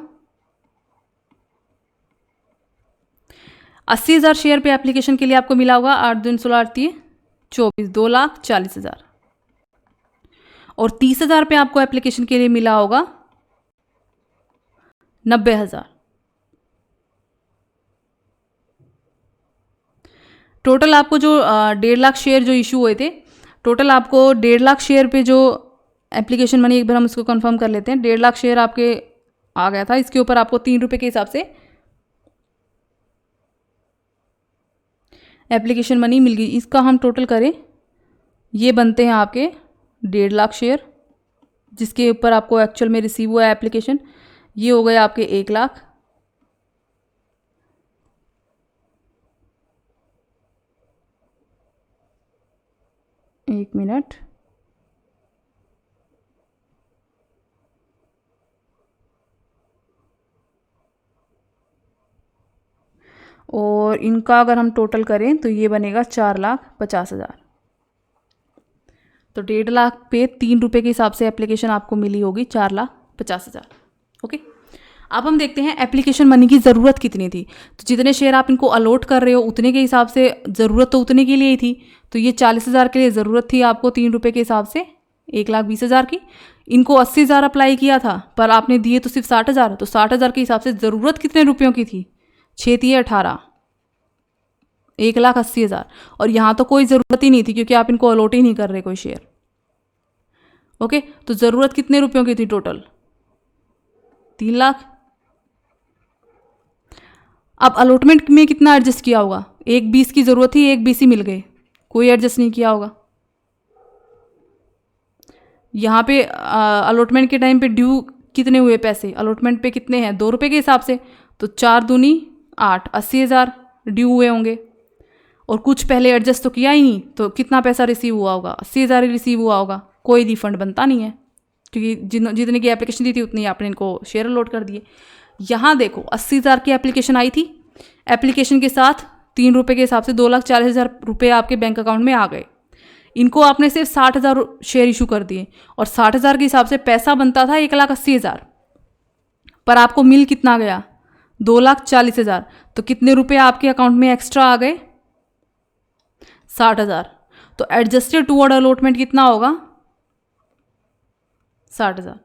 80,000 शेयर पे एप्लीकेशन के लिए आपको मिला होगा 8×2=16=24, 2,40,000। और 30,000 पे आपको एप्लीकेशन के लिए मिला होगा 90,000। टोटल आपको जो 1.5 लाख शेयर जो इशू हुए थे, टोटल आपको 1.5 लाख शेयर पे जो एप्लीकेशन मनी, एक बार हम इसको कंफर्म कर लेते हैं, 1.5 लाख शेयर आपके आ गया था, इसके ऊपर आपको 3 रुपये के हिसाब से एप्लीकेशन मनी मिल गई। इसका हम टोटल करें, ये बनते हैं आपके 1.5 लाख शेयर जिसके ऊपर आपको एक्चुअल में रिसीव हुआ है एप्लीकेशन, ये हो गए आपके 1 लाख। एक मिनट, और इनका अगर हम टोटल करें तो ये बनेगा 4,50,000। तो 1.5 लाख पे 3 रुपये के हिसाब से एप्लीकेशन आपको मिली होगी 4,50,000। ओके, अब हम देखते हैं एप्लीकेशन मनी की ज़रूरत कितनी थी। तो जितने शेयर आप इनको अलॉट कर रहे हो उतने के हिसाब से ज़रूरत तो उतने के लिए ही थी, तो ये 40,000 के लिए ज़रूरत थी आपको 3 रुपये के हिसाब से 1,20,000 की। इनको 80,000 अप्लाई किया था पर आपने दिए तो सिर्फ 60,000, तो 60,000 के हिसाब से ज़रूरत कितने रुपयों की थी, 6×18, 1,80,000। और यहाँ तो कोई ज़रूरत ही नहीं थी क्योंकि आप इनको अलॉट ही नहीं कर रहे कोई शेयर। ओके, तो ज़रूरत कितने रुपयों की थी टोटल, 3 लाख। अब अलॉटमेंट में कितना एडजस्ट किया होगा, 1,20 की ज़रूरत थी, 1,20 ही मिल गए, कोई एडजस्ट नहीं किया होगा। यहाँ पे अलॉटमेंट के टाइम पे ड्यू कितने हुए पैसे, अलॉटमेंट पे कितने हैं 2 रुपये के हिसाब से, तो 4×2=8, 80,000 ड्यू हुए होंगे। और कुछ पहले एडजस्ट तो किया ही नहीं, तो कितना पैसा रिसीव हुआ होगा, 80,000 ही रिसीव हुआ होगा, कोई रिफंड बनता नहीं है क्योंकि जितने की एप्लीकेशन दी थी उतनी आपने इनको शेयर अलॉट कर दिए। यहाँ देखो 80,000 की एप्लीकेशन आई थी, एप्लीकेशन के साथ 3 रुपये के हिसाब से 2,40,000 रुपये आपके बैंक अकाउंट में आ गए। इनको आपने सिर्फ 60,000 शेयर इशू कर दिए और 60,000 के हिसाब से पैसा बनता था 1,80,000, पर आपको मिल कितना गया, 2,40,000। तो कितने रुपए आपके अकाउंट में एक्स्ट्रा आ गए, 60,000। तो एडजस्टेड टुवर्ड अलॉटमेंट कितना होगा, 60,000।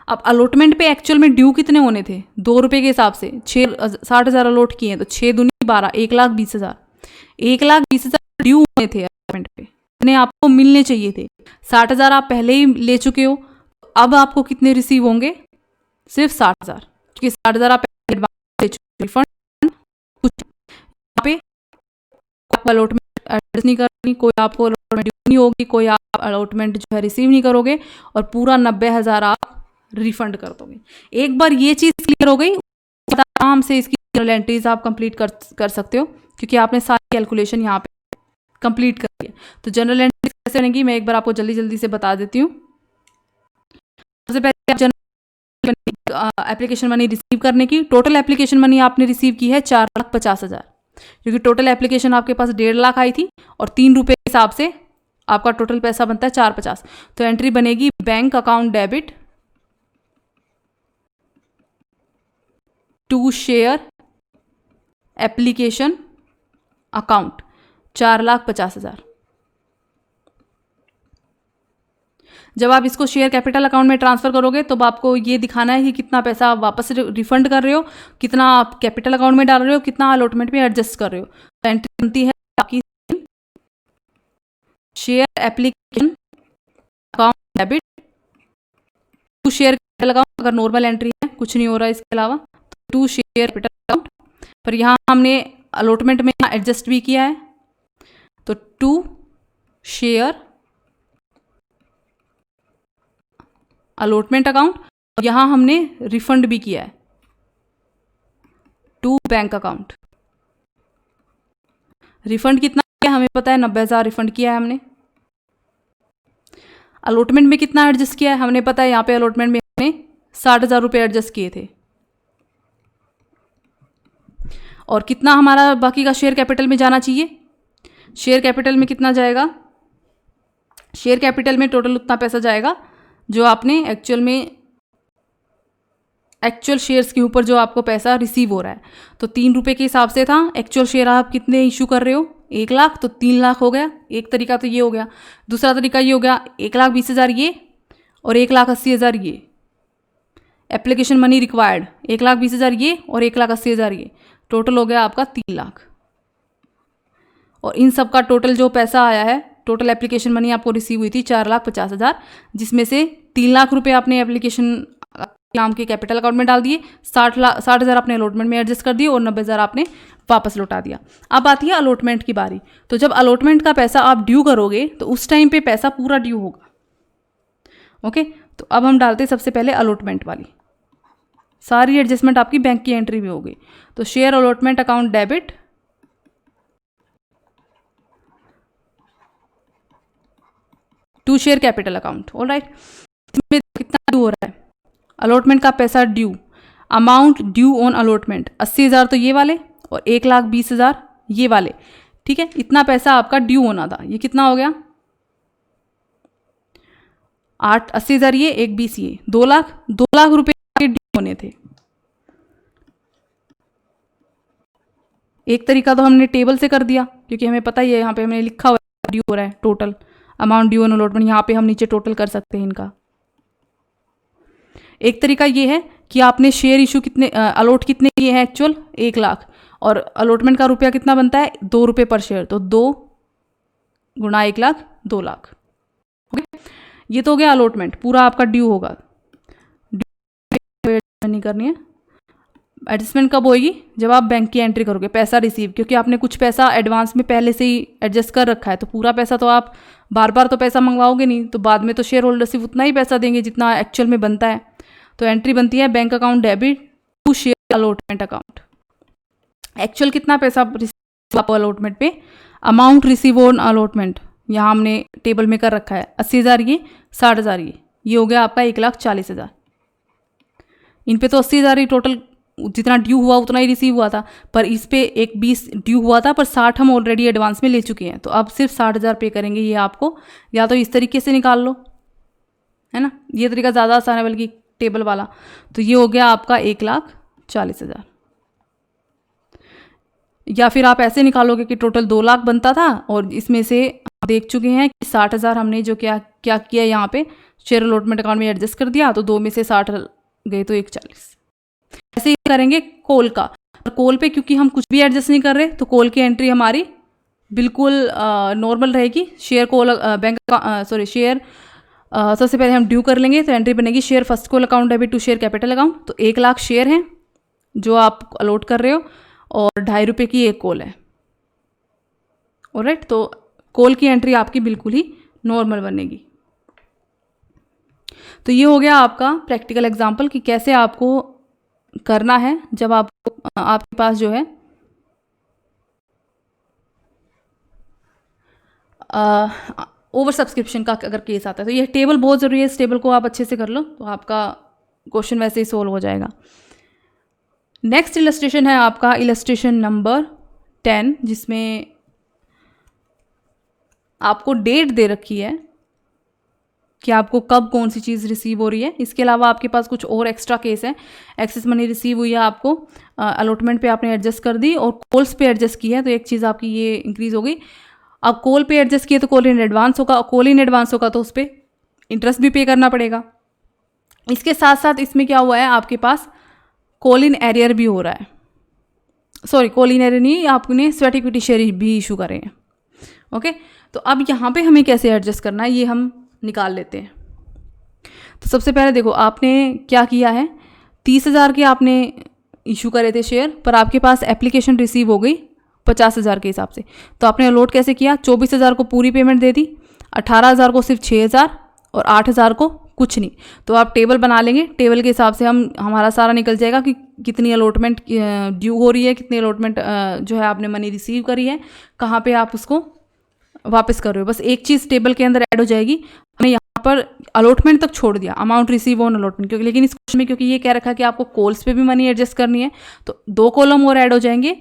अब अलॉटमेंट पे एक्चुअल में ड्यू कितने होने थे, 2 रुपये के हिसाब से 60,000 अलॉट किए हैं, तो 6×2=12, 1,20,000, 1,20,000 ड्यू होने थे अलॉटमेंट पे, इतने आपको मिलने चाहिए थे। 60,000 आप पहले ही ले चुके हो, अब आपको कितने रिसीव होंगे, सिर्फ 60,000, क्योंकि 60,000 आप पहले एडवांस ले चुके। रिफंड कुछ यहाँ पे अलॉटमेंट एडजस्ट नहीं करनी, कोई आपको अलॉटमेंट ड्यू नहीं होगी, कोई आप अलॉटमेंट जो है रिसीव नहीं करोगे, और पूरा 90,000 आप रिफंड कर दोगे। एक बार ये चीज़ क्लियर हो गई, आराम से इसकी जनरल एंट्रीज आप कंप्लीट कर सकते हो, क्योंकि आपने सारी कैलकुलेशन यहाँ पे कंप्लीट कर दी है। तो जनरल एंट्रीज कैसे बनेगी मैं एक बार आपको जल्दी जल्दी से बता देती हूँ। सबसे पहले आप जनरल एप्लीकेशन मनी रिसीव करने की, टोटल एप्लीकेशन मनी आपने रिसीव की है 4,50,000, क्योंकि टोटल एप्लीकेशन आपके पास 1.5 लाख आई थी और 3 रुपये के हिसाब से आपका टोटल पैसा बनता है 450। तो एंट्री बनेगी bank account debit to share application account 4,50,000। जब आप इसको शेयर कैपिटल अकाउंट में ट्रांसफर करोगे तो आपको ये दिखाना है कि कितना पैसा आप वापस रिफंड कर रहे हो, कितना आप कैपिटल अकाउंट में डाल रहे हो, कितना अलॉटमेंट में एडजस्ट कर रहे हो। तो एंट्री बनती है आपकी share application account debit to share capital account. अगर नॉर्मल एंट्री है, कुछ नहीं हो रहा है इसके अलावा, तो टू शेयर कैपिटल अकाउंट, पर यहाँ हमने अलॉटमेंट में एडजस्ट भी किया है, तो टू शेयर अलॉटमेंट अकाउंट, और यहाँ हमने रिफंड भी किया है टू बैंक अकाउंट। रिफंड कितना किया हमें पता है, 90,000 रिफंड किया है हमने। अलॉटमेंट में कितना एडजस्ट किया है हमें पता है, यहाँ पे अलॉटमेंट में हमने 60,000 रुपये एडजस्ट किए थे। और कितना हमारा बाकी का शेयर कैपिटल में जाना चाहिए, शेयर कैपिटल में कितना जाएगा, शेयर कैपिटल में टोटल उतना पैसा जाएगा जो आपने एक्चुअल शेयर्स के ऊपर जो आपको पैसा रिसीव हो रहा है। तो 3 रुपये के हिसाब से था, एक्चुअल शेयर आप कितने इशू कर रहे हो, 1 लाख, तो 3 लाख हो गया। एक तरीका तो ये हो गया। दूसरा तरीका ये हो गया 1,20,000 ये और 1,80,000 ये। एप्लीकेशन मनी रिक्वायर्ड 1,20,000 ये और 1,80,000 ये, टोटल हो गया आपका 3 लाख। और इन सब का टोटल जो पैसा आया है, टोटल एप्लीकेशन मनी आपको रिसीव हुई थी 4,50,000, जिसमें से 3 लाख रुपए आपने एप्लीकेशन नाम के कैपिटल अकाउंट में डाल दिए, 60,000 आपने अलॉटमेंट में एडजस्ट कर दिए और 90,000 आपने वापस लौटा दिया। अब आती है अलॉटमेंट की बारी। तो जब अलॉटमेंट का पैसा आप ड्यू करोगे तो उस टाइम पे पैसा पूरा ड्यू होगा। ओके, तो अब हम डालते हैं सबसे पहले अलॉटमेंट वाली। सारी एडजस्टमेंट आपकी बैंक की एंट्री में हो गई। तो share allotment account debit to share capital account. Alright, इसमें कितना ड्यू हो रहा है, अलॉटमेंट का पैसा due, amount due on allotment 80,000 तो ये वाले और 1,20,000 ये वाले। ठीक है, इतना पैसा आपका ड्यू होना था। ये कितना हो गया, 80,000 ये, 1,20,000 ये, 2 लाख। 2 लाख रुपए ड्यू होने थे। एक तरीका तो हमने टेबल से कर दिया, क्योंकि हमें पता ही है यहाँ पे हमने लिखा हुआ है ड्यू हो रहा है total amount due on allotment. यहाँ पे हम नीचे टोटल कर सकते हैं इनका। एक तरीका ये है कि आपने शेयर इशू कितने अलॉट कितने किए हैं, एक्चुअल 1 लाख, और अलॉटमेंट का रुपया कितना बनता है 2 रुपये पर शेयर, तो 2 गुणा 1 लाख 2 लाख। ओके, ये तो हो गया अलॉटमेंट, पूरा आपका ड्यू होगा। नहीं करनी है। एडजस्टमेंट कब होगी, जब आप बैंक की एंट्री करोगे पैसा रिसीव, क्योंकि आपने कुछ पैसा एडवांस में पहले से ही एडजस्ट कर रखा है, तो पूरा पैसा तो आप बार बार तो पैसा मंगवाओगे नहीं, तो बाद में तो शेयर होल्डर सिर्फ उतना ही पैसा देंगे जितना एक्चुअल में बनता है। तो एंट्री बनती है bank account debit to share allotment account. Actual कितना पैसा रिसीव अलॉटमेंट पे, अमाउंट रिसीव ऑन अलॉटमेंट यहाँ हमने टेबल में कर रखा है 80,000 ये, 60,000 ये हो गया आपका 1,40,000। इन पे तो 80,000 ही टोटल जितना ड्यू हुआ उतना ही रिसीव हुआ था, पर इस पे 1,20 ड्यू हुआ था, पर 60 हम ऑलरेडी एडवांस में ले चुके हैं, तो अब सिर्फ 60,000 पे करेंगे। ये आपको या तो इस तरीके से निकाल लो, है ना, ये तरीका ज़्यादा आसान है बल्कि टेबल वाला। तो ये हो गया आपका 1,40,000। या फिर आप ऐसे निकालोगे कि टोटल 2 लाख बनता था और इसमें से आप देख चुके हैं कि 60,000 हमने जो क्या किया यहाँ पे शेयर अलॉटमेंट अकाउंट में एडजस्ट कर दिया, तो 2 में से 60 गए तो 1,40। ऐसे ही करेंगे कोल का। और कोल पे क्योंकि हम कुछ भी एडजस्ट नहीं कर रहे, तो कोल की एंट्री हमारी बिल्कुल नॉर्मल रहेगी। शेयर कोल शेयर सबसे पहले हम ड्यू कर लेंगे, तो एंट्री बनेगी share first call account debit to share capital account. तो 1 लाख शेयर हैं जो आप अलॉट कर रहे हो और 2.5 रुपये की एक कोल है। ऑलराइट, तो कोल की एंट्री आपकी बिल्कुल ही नॉर्मल बनेगी। तो ये हो गया आपका प्रैक्टिकल एग्जाम्पल कि कैसे आपको करना है जब आपके पास जो है ओवर सब्सक्रिप्शन का अगर केस आता है। तो ये टेबल बहुत ज़रूरी है, इस टेबल को आप अच्छे से कर लो तो आपका क्वेश्चन वैसे ही सोल्व हो जाएगा। नेक्स्ट इलस्ट्रेशन है आपका इलस्ट्रेशन नंबर 10, जिसमें आपको डेट दे रखी है कि आपको कब कौन सी चीज़ रिसीव हो रही है। इसके अलावा आपके पास कुछ और एक्स्ट्रा केस है। एक्सेस मनी रिसीव हुई है, आपको अलॉटमेंट पे आपने एडजस्ट कर दी और कॉल्स पे एडजस्ट किया है, तो एक चीज़ आपकी ये इंक्रीज़ हो गई। अब कॉल पे एडजस्ट किए तो कॉल इन एडवांस होगा, कॉल इन एडवांस होगा तो उस पर इंटरेस्ट भी पे करना पड़ेगा। इसके साथ साथ इसमें क्या हुआ है, आपके पास कॉल इन एरियर भी हो रहा है। सॉरी, कॉल इन एरियर नहीं, आपने स्वेट इक्विटी शेयर भी इशू करे हैं। ओके, तो अब यहाँ पे हमें कैसे एडजस्ट करना है ये हम निकाल लेते हैं। तो सबसे पहले देखो आपने क्या किया है, 30,000 के आपने इशू करे थे शेयर, पर आपके पास एप्लीकेशन रिसीव हो गई 50,000 के हिसाब से। तो आपने अलॉट कैसे किया, 24,000 को पूरी पेमेंट दे दी, 18,000 को सिर्फ 6,000 और 8,000 को कुछ नहीं। तो आप टेबल बना लेंगे, टेबल के हिसाब से हमारा सारा निकल जाएगा कि कितनी अलॉटमेंट ड्यू हो रही है, कितनी अलॉटमेंट जो है आपने मनी रिसीव करी है, कहाँ पे आप उसको वापस कर रहे हो। बस एक चीज़ टेबल के अंदर ऐड हो जाएगी, हमने यहाँ पर अलॉटमेंट तक छोड़ दिया, अमाउंट रिसीव ऑन अलॉटमेंट, क्योंकि लेकिन इस क्वेश्चन में क्योंकि ये कह रखा है कि आपको कॉल्स पे भी मनी एडजस्ट करनी है, तो 2 कॉलम और ऐड हो जाएंगे,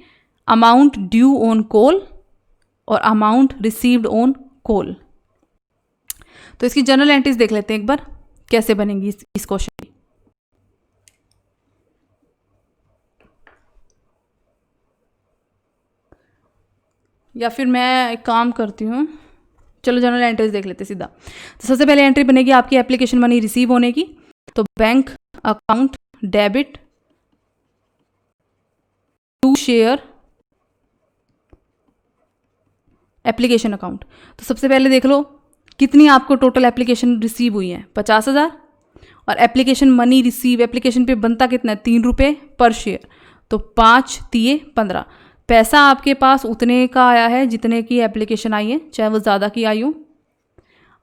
अमाउंट ड्यू ऑन कॉल और अमाउंट रिसीव्ड ऑन कॉल। तो इसकी जनरल एंट्रीज देख लेते हैं एक बार कैसे बनेंगी इस क्वेश्चन की। या फिर मैं एक काम करती हूँ, चलो जनरल एंट्रीज देख लेते हैं सीधा। तो सबसे पहले एंट्री बनेगी आपकी एप्लीकेशन मनी रिसीव होने की। तो bank account debit to share application account. तो सबसे पहले देख लो कितनी आपको टोटल एप्लीकेशन रिसीव हुई है, 50,000, और एप्लीकेशन मनी रिसीव एप्लीकेशन पे बनता कितना है, 3 रुपये पर शेयर, तो 5 तिये 15। पैसा आपके पास उतने का आया है जितने की एप्लीकेशन आई है, चाहे वो ज़्यादा की आई हो।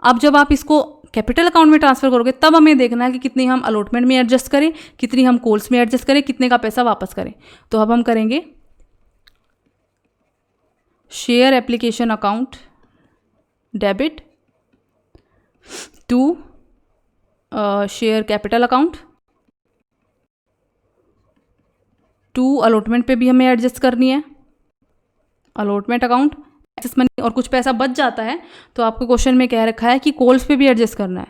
अब जब आप इसको कैपिटल अकाउंट में ट्रांसफ़र करोगे तब हमें देखना है कि कितनी हम अलॉटमेंट में एडजस्ट करें, कितनी हम कॉल्स में एडजस्ट करें, कितने का पैसा वापस करें। तो अब हम करेंगे share application account debit to share capital account to allotment पे भी हमें एडजस्ट करनी है, अलॉटमेंट अकाउंट एक्सेस मनी, और कुछ पैसा बच जाता है तो आपको क्वेश्चन में कह रखा है कि कॉल्स पे भी एडजस्ट करना है,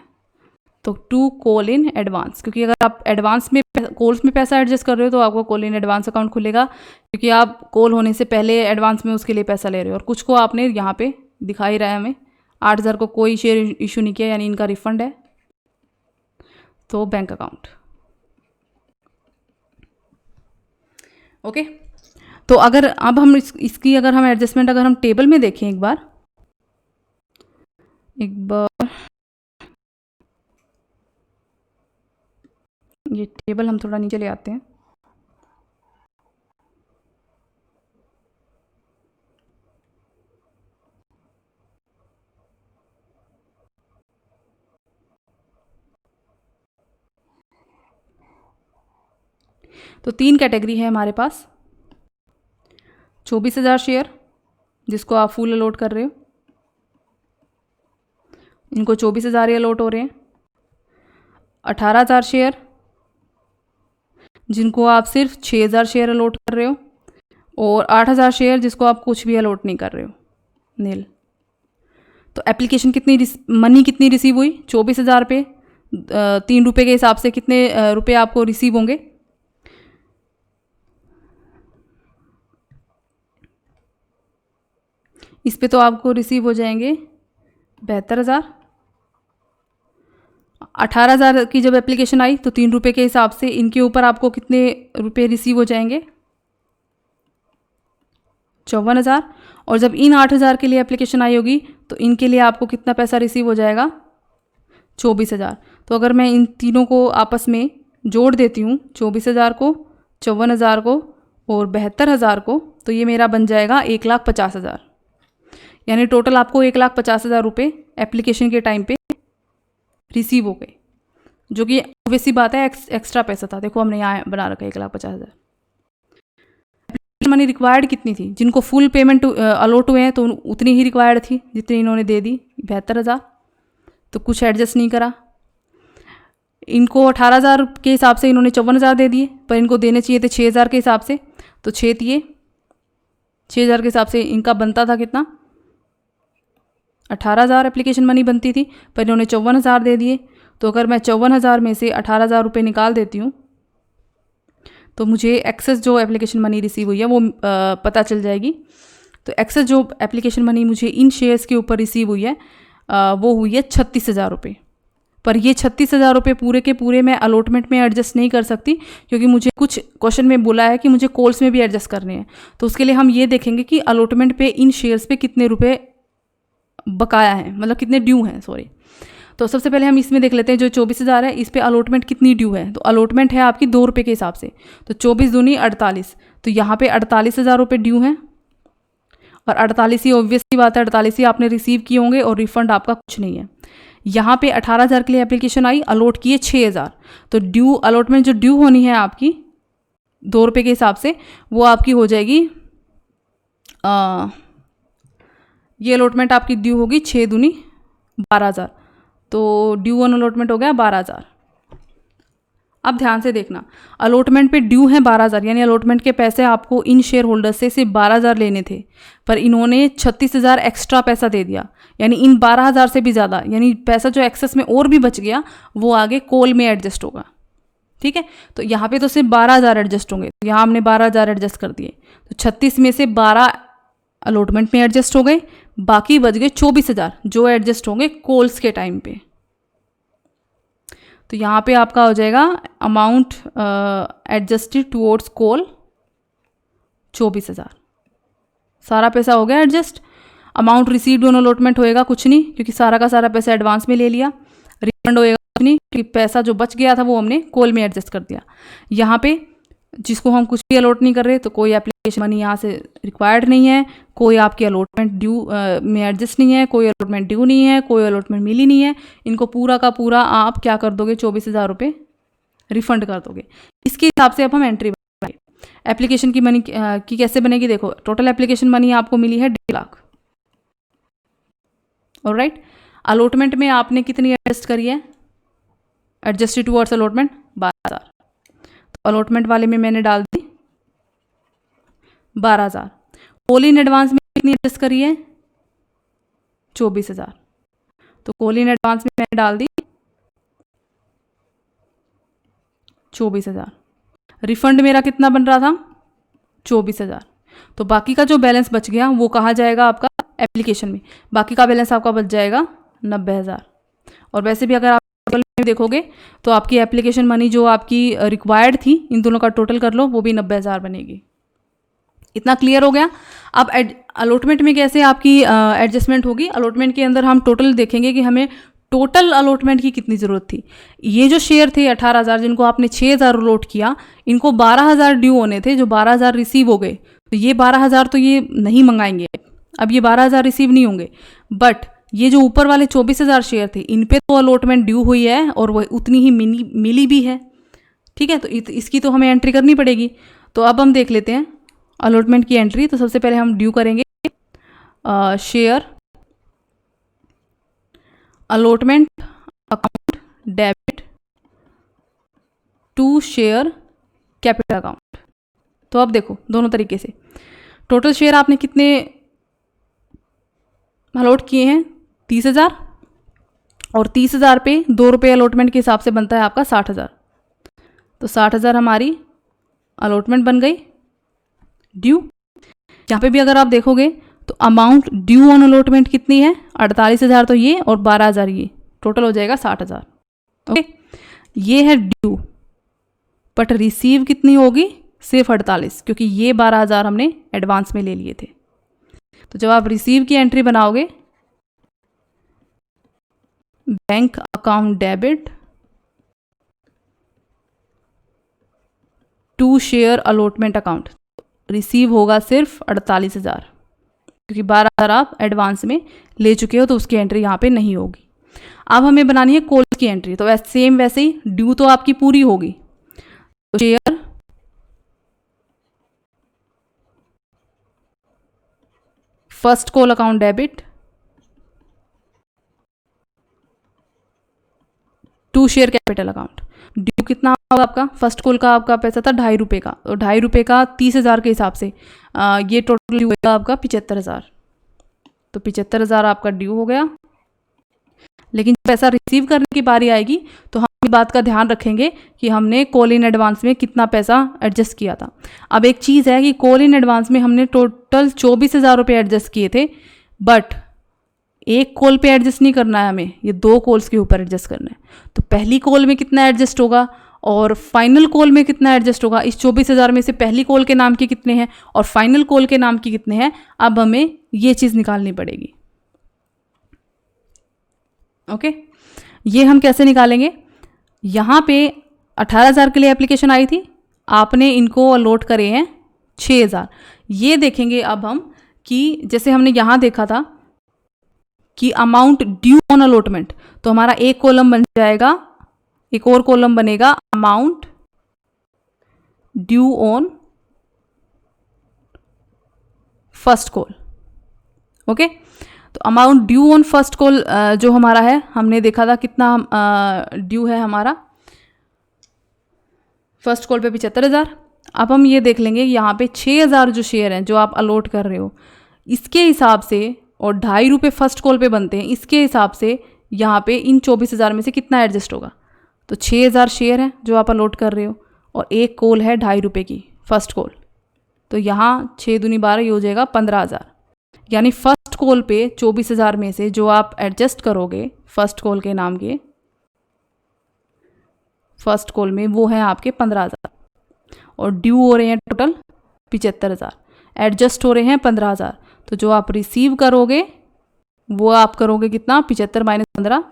तो टू कॉल इन एडवांस, क्योंकि अगर आप एडवांस में कॉल्स में पैसा एडजस्ट कर रहे हो तो आपको कॉल इन एडवांस अकाउंट खुलेगा, क्योंकि आप कॉल होने से पहले एडवांस में उसके लिए पैसा ले रहे हो। और कुछ को आपने यहाँ पे दिखा ही रहा है हमें, 8,000 को कोई शेयर इशू नहीं किया, यानी इनका रिफंड है, तो बैंक अकाउंट। ओके, तो अगर अब हम इसकी अगर हम एडजस्टमेंट अगर हम टेबल में देखें एक बार ये टेबल हम थोड़ा नीचे ले आते हैं। तो 3 कैटेगरी है हमारे पास, 24,000 शेयर जिसको आप फुल अलॉट कर रहे हो, इनको 24,000 ही अलॉट हो रहे हैं। 18,000 शेयर जिनको आप सिर्फ 6,000 शेयर अलॉट कर रहे हो, और 8,000 शेयर जिसको आप कुछ भी अलॉट नहीं कर रहे हो, नील। तो एप्लीकेशन कितनी मनी कितनी रिसीव हुई, 24,000 पे 3 रुपये के हिसाब से कितने रुपये आपको रिसीव होंगे, इस पे तो आपको रिसीव हो जाएंगे 72,000। 18,000 की जब एप्लीकेशन आई तो 3 रुपये के हिसाब से इनके ऊपर आपको कितने रुपये रिसीव हो जाएंगे, 54,000। और जब इन 8,000 के लिए एप्लीकेशन आई होगी तो इनके लिए आपको कितना पैसा रिसीव हो जाएगा, 24,000। तो अगर मैं इन तीनों को आपस में जोड़ देती हूँ, 24,000 को, 54,000 को और 72,000 को, तो ये मेरा बन जाएगा 1,50,000। यानी टोटल आपको 1,50,000 रुपये एप्लीकेशन के टाइम पे रिसीव हो गए। जो कि ऑब्वियस सी बात है एक्स्ट्रा पैसा था। देखो हमने यहाँ बना रखा है 1,50,000। मनी रिक्वायर्ड कितनी थी? जिनको फुल पेमेंट अलॉट हुए हैं तो उतनी ही रिक्वायर्ड थी जितनी इन्होंने दे दी, 72,000। तो कुछ एडजस्ट नहीं करा। इनको 18,000 के हिसाब से इन्होंने 54,000 दे दिए, पर इनको देने चाहिए थे 6,000 के हिसाब से। तो 6 दिए, 6,000 के हिसाब से इनका बनता था कितना? 18,000 एप्लीकेशन मनी बनती थी, पर इन्होंने 54,000 दे दिए। तो अगर मैं 54,000 में से 18,000 रुपये निकाल देती हूँ तो मुझे एक्सेस जो एप्लीकेशन मनी रिसीव हुई है वो पता चल जाएगी। तो एक्सेस जो एप्लीकेशन मनी मुझे इन शेयर्स के ऊपर रिसीव हुई है वो हुई है 36,000 रुपये। पर ये 36,000 रुपये पूरे के पूरे मैं अलॉटमेंट में एडजस्ट नहीं कर सकती, क्योंकि मुझे कुछ क्वेश्चन में बोला है कि मुझे कॉल्स में भी एडजस्ट करने हैं। तो उसके लिए हम ये देखेंगे कि अलॉटमेंट पे इन शेयर्स पे कितने रुपए बकाया हैं, मतलब कितने ड्यू हैं, सॉरी। तो सबसे पहले हम इसमें देख लेते हैं जो 24,000 है, इस पे अलॉटमेंट कितनी ड्यू है। तो अलॉटमेंट है आपकी 2 रुपये के हिसाब से। तो 24 दूनी 48, तो यहाँ पे 48,000 रुपये ड्यू हैं। और 48 ही ऑब्वियस की बात है, 48 ही आपने रिसीव किए होंगे और रिफंड आपका कुछ नहीं है। यहाँ पे 18,000 के लिए एप्लीकेशन आई, अलॉट किए 6,000। तो ड्यू अलॉटमेंट जो ड्यू होनी है आपकी 2 रुपये के हिसाब से, वो आपकी हो जाएगी ये अलॉटमेंट आपकी ड्यू होगी 6 दूनी 12,000। तो ड्यू ऑन अलॉटमेंट हो गया 12,000। अब ध्यान से देखना, अलॉटमेंट पे ड्यू है 12,000, यानी अलॉटमेंट के पैसे आपको इन शेयर होल्डर से सिर्फ 12,000 लेने थे, पर इन्होंने 36,000 एक्स्ट्रा पैसा दे दिया, यानी इन 12,000 से भी ज़्यादा, यानी पैसा जो एक्सेस में और भी बच गया वो आगे कॉल में एडजस्ट होगा। ठीक है, तो यहाँ पे तो सिर्फ 12,000 एडजस्ट होंगे, तो यहाँ हमने 12,000 एडजस्ट कर दिए। तो 36 में से 12 अलॉटमेंट में एडजस्ट हो गए, बाकी बच गए 24,000 जो एडजस्ट होंगे कॉल्स के टाइम पे। तो यहाँ पे आपका हो जाएगा अमाउंट एडजस्टेड टुवर्ड्स कॉल 24,000। सारा पैसा हो गया adjust. Amount received on allotment होएगा कुछ नहीं, क्योंकि सारा का सारा पैसा एडवांस में ले लिया। रिफंड होएगा कुछ नहीं, क्योंकि पैसा जो बच गया था वो हमने कॉल में एडजस्ट कर दिया। यहाँ पे जिसको हम कुछ भी अलॉट नहीं कर रहे, तो कोई एप्लीकेशन मनी यहाँ से रिक्वायर्ड नहीं है, कोई आपकी अलॉटमेंट ड्यू में एडजस्ट नहीं है, कोई अलॉटमेंट ड्यू नहीं है, कोई अलॉटमेंट मिली नहीं है। इनको पूरा का पूरा आप क्या कर दोगे, 24,000 रुपये रिफंड कर दोगे। इसके हिसाब से अब हम एंट्री बनाएंगे। एप्लीकेशन की मनी की कैसे बनेगी, देखो टोटल एप्लीकेशन मनी आपको मिली है 1.5 लाख। ऑलराइट, अलॉटमेंट में आपने कितनी एडजस्ट करी है, एडजस्टेड टुवर्ड्स अलॉटमेंट 12,000। तो अलॉटमेंट वाले में मैंने डाल दी 12,000। कॉल इन एडवांस में कितनी एडजस्ट करी है, 24,000। तो कॉल इन एडवांस में मैंने डाल दी 24,000। रिफंड मेरा कितना बन रहा था, 24,000। तो बाकी का जो बैलेंस बच गया वो कहाँ जाएगा, आपका एप्लीकेशन में। बाकी का बैलेंस आपका बच जाएगा 90,000। और वैसे भी अगर आप देखोगे तो आपकी एप्लीकेशन मनी जो आपकी रिक्वायर्ड थी, इन दोनों का टोटल कर लो, वो भी 90,000 बनेगी। इतना क्लियर हो गया। अब अलॉटमेंट में कैसे आपकी एडजस्टमेंट होगी, अलॉटमेंट के अंदर हम टोटल देखेंगे कि हमें टोटल अलॉटमेंट की कितनी ज़रूरत थी। ये जो शेयर थे 18,000, जिनको आपने 6,000 अलॉट किया, इनको 12,000 ड्यू होने थे, जो 12,000 रिसीव हो गए। तो ये 12,000 तो ये नहीं मंगाएंगे, अब ये 12,000 रिसीव नहीं होंगे। बट ये जो ऊपर वाले 24,000 शेयर थे, इन पे तो अलॉटमेंट ड्यू हुई है और वो उतनी ही मिली भी है। ठीक है, तो इसकी तो हमें एंट्री करनी पड़ेगी। तो अब हम देख लेते हैं अलॉटमेंट की एंट्री। तो सबसे पहले हम ड्यू करेंगे share allotment account debit to share capital account. तो अब देखो दोनों तरीके से, टोटल शेयर आपने कितने अलॉट किए हैं, 30,000, और 30,000 पे 2 रुपये अलॉटमेंट के हिसाब से बनता है आपका 60,000। तो 60,000 हमारी अलॉटमेंट बन गई ड्यू। यहाँ पे भी अगर आप देखोगे तो अमाउंट ड्यू ऑन अलॉटमेंट कितनी है, 48,000 तो ये और 12,000 ये, टोटल हो जाएगा 60,000। ओके, ये है ड्यू, बट रिसीव कितनी होगी, सिर्फ 48, क्योंकि ये 12,000 हमने एडवांस में ले लिए थे। तो जब आप रिसीव की एंट्री बनाओगे, bank account debit to share allotment account, receive होगा सिर्फ 48,000, क्योंकि 12,000 आप एडवांस में ले चुके हो, तो उसकी एंट्री यहाँ पे नहीं होगी। अब हमें बनानी है कोल की एंट्री, तो सेम वैसे ही ड्यू तो आपकी पूरी होगी, तो share first call account debit to share capital account. Due कितना होगा आपका, फर्स्ट कॉल का आपका पैसा था ₹2.5 का, तो ₹2.5 का 30,000 के हिसाब से ये टोटल ड्यू होगा आपका 75,000, तो 75,000 आपका ड्यू हो गया। लेकिन जब पैसा रिसीव करने की बारी आएगी तो हम इस बात का ध्यान रखेंगे कि हमने कॉल इन एडवांस में कितना पैसा एडजस्ट किया था। अब एक चीज़ है कि कॉल इन एडवांस में हमने टोटल 24,000 रुपये एडजस्ट किए थे, बट एक कॉल पे एडजस्ट नहीं करना है हमें, ये 2 कॉल्स के ऊपर एडजस्ट करना है। तो पहली कॉल में कितना एडजस्ट होगा और फाइनल कॉल में कितना एडजस्ट होगा, इस 24,000 में से पहली कॉल के नाम के कितने हैं और फाइनल कॉल के नाम के कितने हैं, अब हमें ये चीज़ निकालनी पड़ेगी। ओके, ये हम कैसे निकालेंगे, यहाँ पे 18,000 के लिए एप्लीकेशन आई थी, आपने इनको अलॉट करे हैं 6,000। ये देखेंगे अब हम कि जैसे हमने यहाँ देखा था कि अमाउंट ड्यू ऑन अलॉटमेंट, तो हमारा एक कॉलम बन जाएगा, एक और कॉलम बनेगा amount due on first call. Okay, तो amount due on first call जो हमारा है, हमने देखा था कितना ड्यू है हमारा फर्स्ट कॉल पे 75,000। अब हम ये देख लेंगे यहाँ पे 6,000 जो शेयर हैं जो आप अलॉट कर रहे हो, इसके हिसाब से, और ₹2.5 फर्स्ट कॉल पे बनते हैं, इसके हिसाब से यहाँ पे इन 24,000 में से कितना एडजस्ट होगा। तो 6,000 शेयर हैं जो आप अलॉट कर रहे हो और एक कॉल है ₹2.5 की फर्स्ट कॉल, तो यहाँ 6 दूनी 12 ये हो जाएगा 15,000। यानी फर्स्ट कॉल पे 24,000 में से जो आप एडजस्ट करोगे फर्स्ट कॉल के नाम के फर्स्ट कॉल में, वो है आपके 15,000 और ड्यू हो रहे हैं टोटल 75,000, एडजस्ट हो रहे हैं 15,000। तो जो आप रिसीव करोगे वो आप करोगे कितना, 75 माइनस 15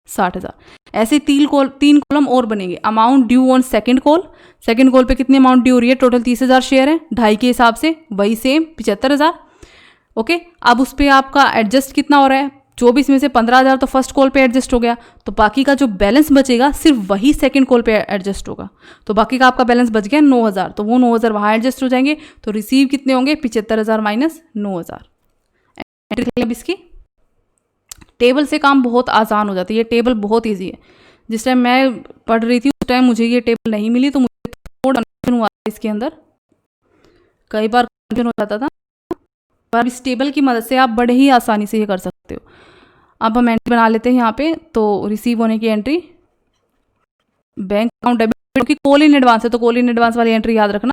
60,000। ऐसे तीन कॉलम और बनेंगे। Amount due on second call पे कितनी अमाउंट ड्यू हो रही है, टोटल 30,000 शेयर है, 2.5 के हिसाब से वही सेम 75,000। ओके, अब उस पर आपका एडजस्ट कितना हो रहा है, 24 में से 15,000 तो फर्स्ट कॉल पे एडजस्ट हो गया, तो बाकी का जो बैलेंस बचेगा सिर्फ वही सेकंड कॉल पे एडजस्ट होगा, तो बाकी का आपका बैलेंस बच गया 9,000, तो वो 9,000 वहाँ एडजस्ट हो जाएंगे। तो रिसीव कितने होंगे, 75,000 माइनस 9,000। अब इसकी टेबल से काम बहुत आसान हो जाता है, ये टेबल बहुत ईजी है। जिस टाइम मैं पढ़ रही थी उस टाइम मुझे ये टेबल नहीं मिली, तो मुझे थोड़ा कन्फ्यूजन हुआ इसके अंदर, कई बार कन्फ्यूजन हो जाता था, पर इस टेबल की मदद से आप बड़े ही आसानी से ये कर सकते हो। अब हम एंट्री बना लेते हैं यहाँ पे, तो रिसीव होने की एंट्री बैंक अकाउंट डेबिट, क्योंकि कॉल इन एडवांस है तो कॉल इन एडवांस वाली एंट्री याद रखना,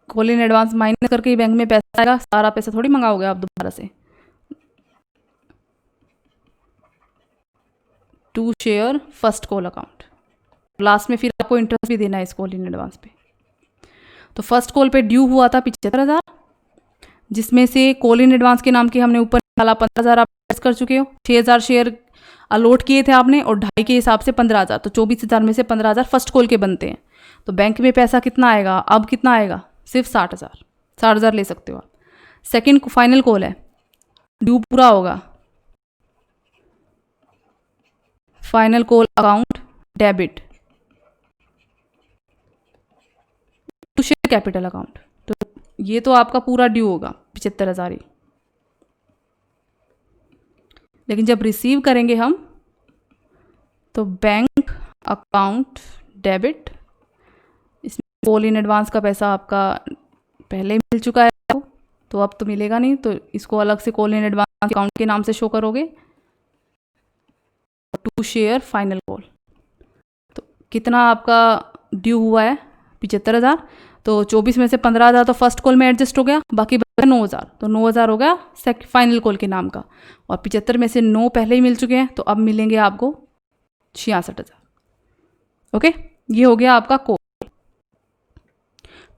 कॉल इन एडवांस माइनस करके ही बैंक में पैसा आएगा, सारा पैसा थोड़ी मंगाओगे आप दोबारा से। To share first call account, last में फिर आपको इंटरेस्ट भी देना है इस कॉल इन एडवांस पे। तो फर्स्ट कॉल पे ड्यू हुआ था 75,000, जिसमें से कॉल इन एडवांस के नाम के हमने ऊपर निकाला 15,000 आप एडजस्ट कर चुके हो, 6,000 शेयर अलॉट किए थे आपने और 2.5 के हिसाब से 15,000, तो 24,000 में से 15,000 फर्स्ट कॉल के बनते हैं। तो बैंक में पैसा कितना आएगा, अब कितना आएगा, सिर्फ 60,000, 60,000 ले सकते हो आप। सेकेंड फाइनल कॉल है, ड्यू पूरा होगा, final call account debit to share capital account, तो ये तो आपका पूरा ड्यू होगा 75,000 ही। लेकिन जब रिसीव करेंगे हम तो बैंक अकाउंट डेबिट, इसमें कॉल इन एडवांस का पैसा आपका पहले मिल चुका है आपको, तो अब तो मिलेगा नहीं, तो इसको अलग से कॉल इन एडवांस अकाउंट के नाम से शो करोगे, टू शेयर फाइनल कॉल। तो कितना आपका ड्यू हुआ है 75,000, तो 24 में से 15,000 तो फर्स्ट कॉल में एडजस्ट हो गया, बाकी 9,000, तो 9,000 हो गया फाइनल कॉल के नाम का, और 75 में से 9 पहले ही मिल चुके हैं, तो अब मिलेंगे आपको 66,000। ओके, ये हो गया आपका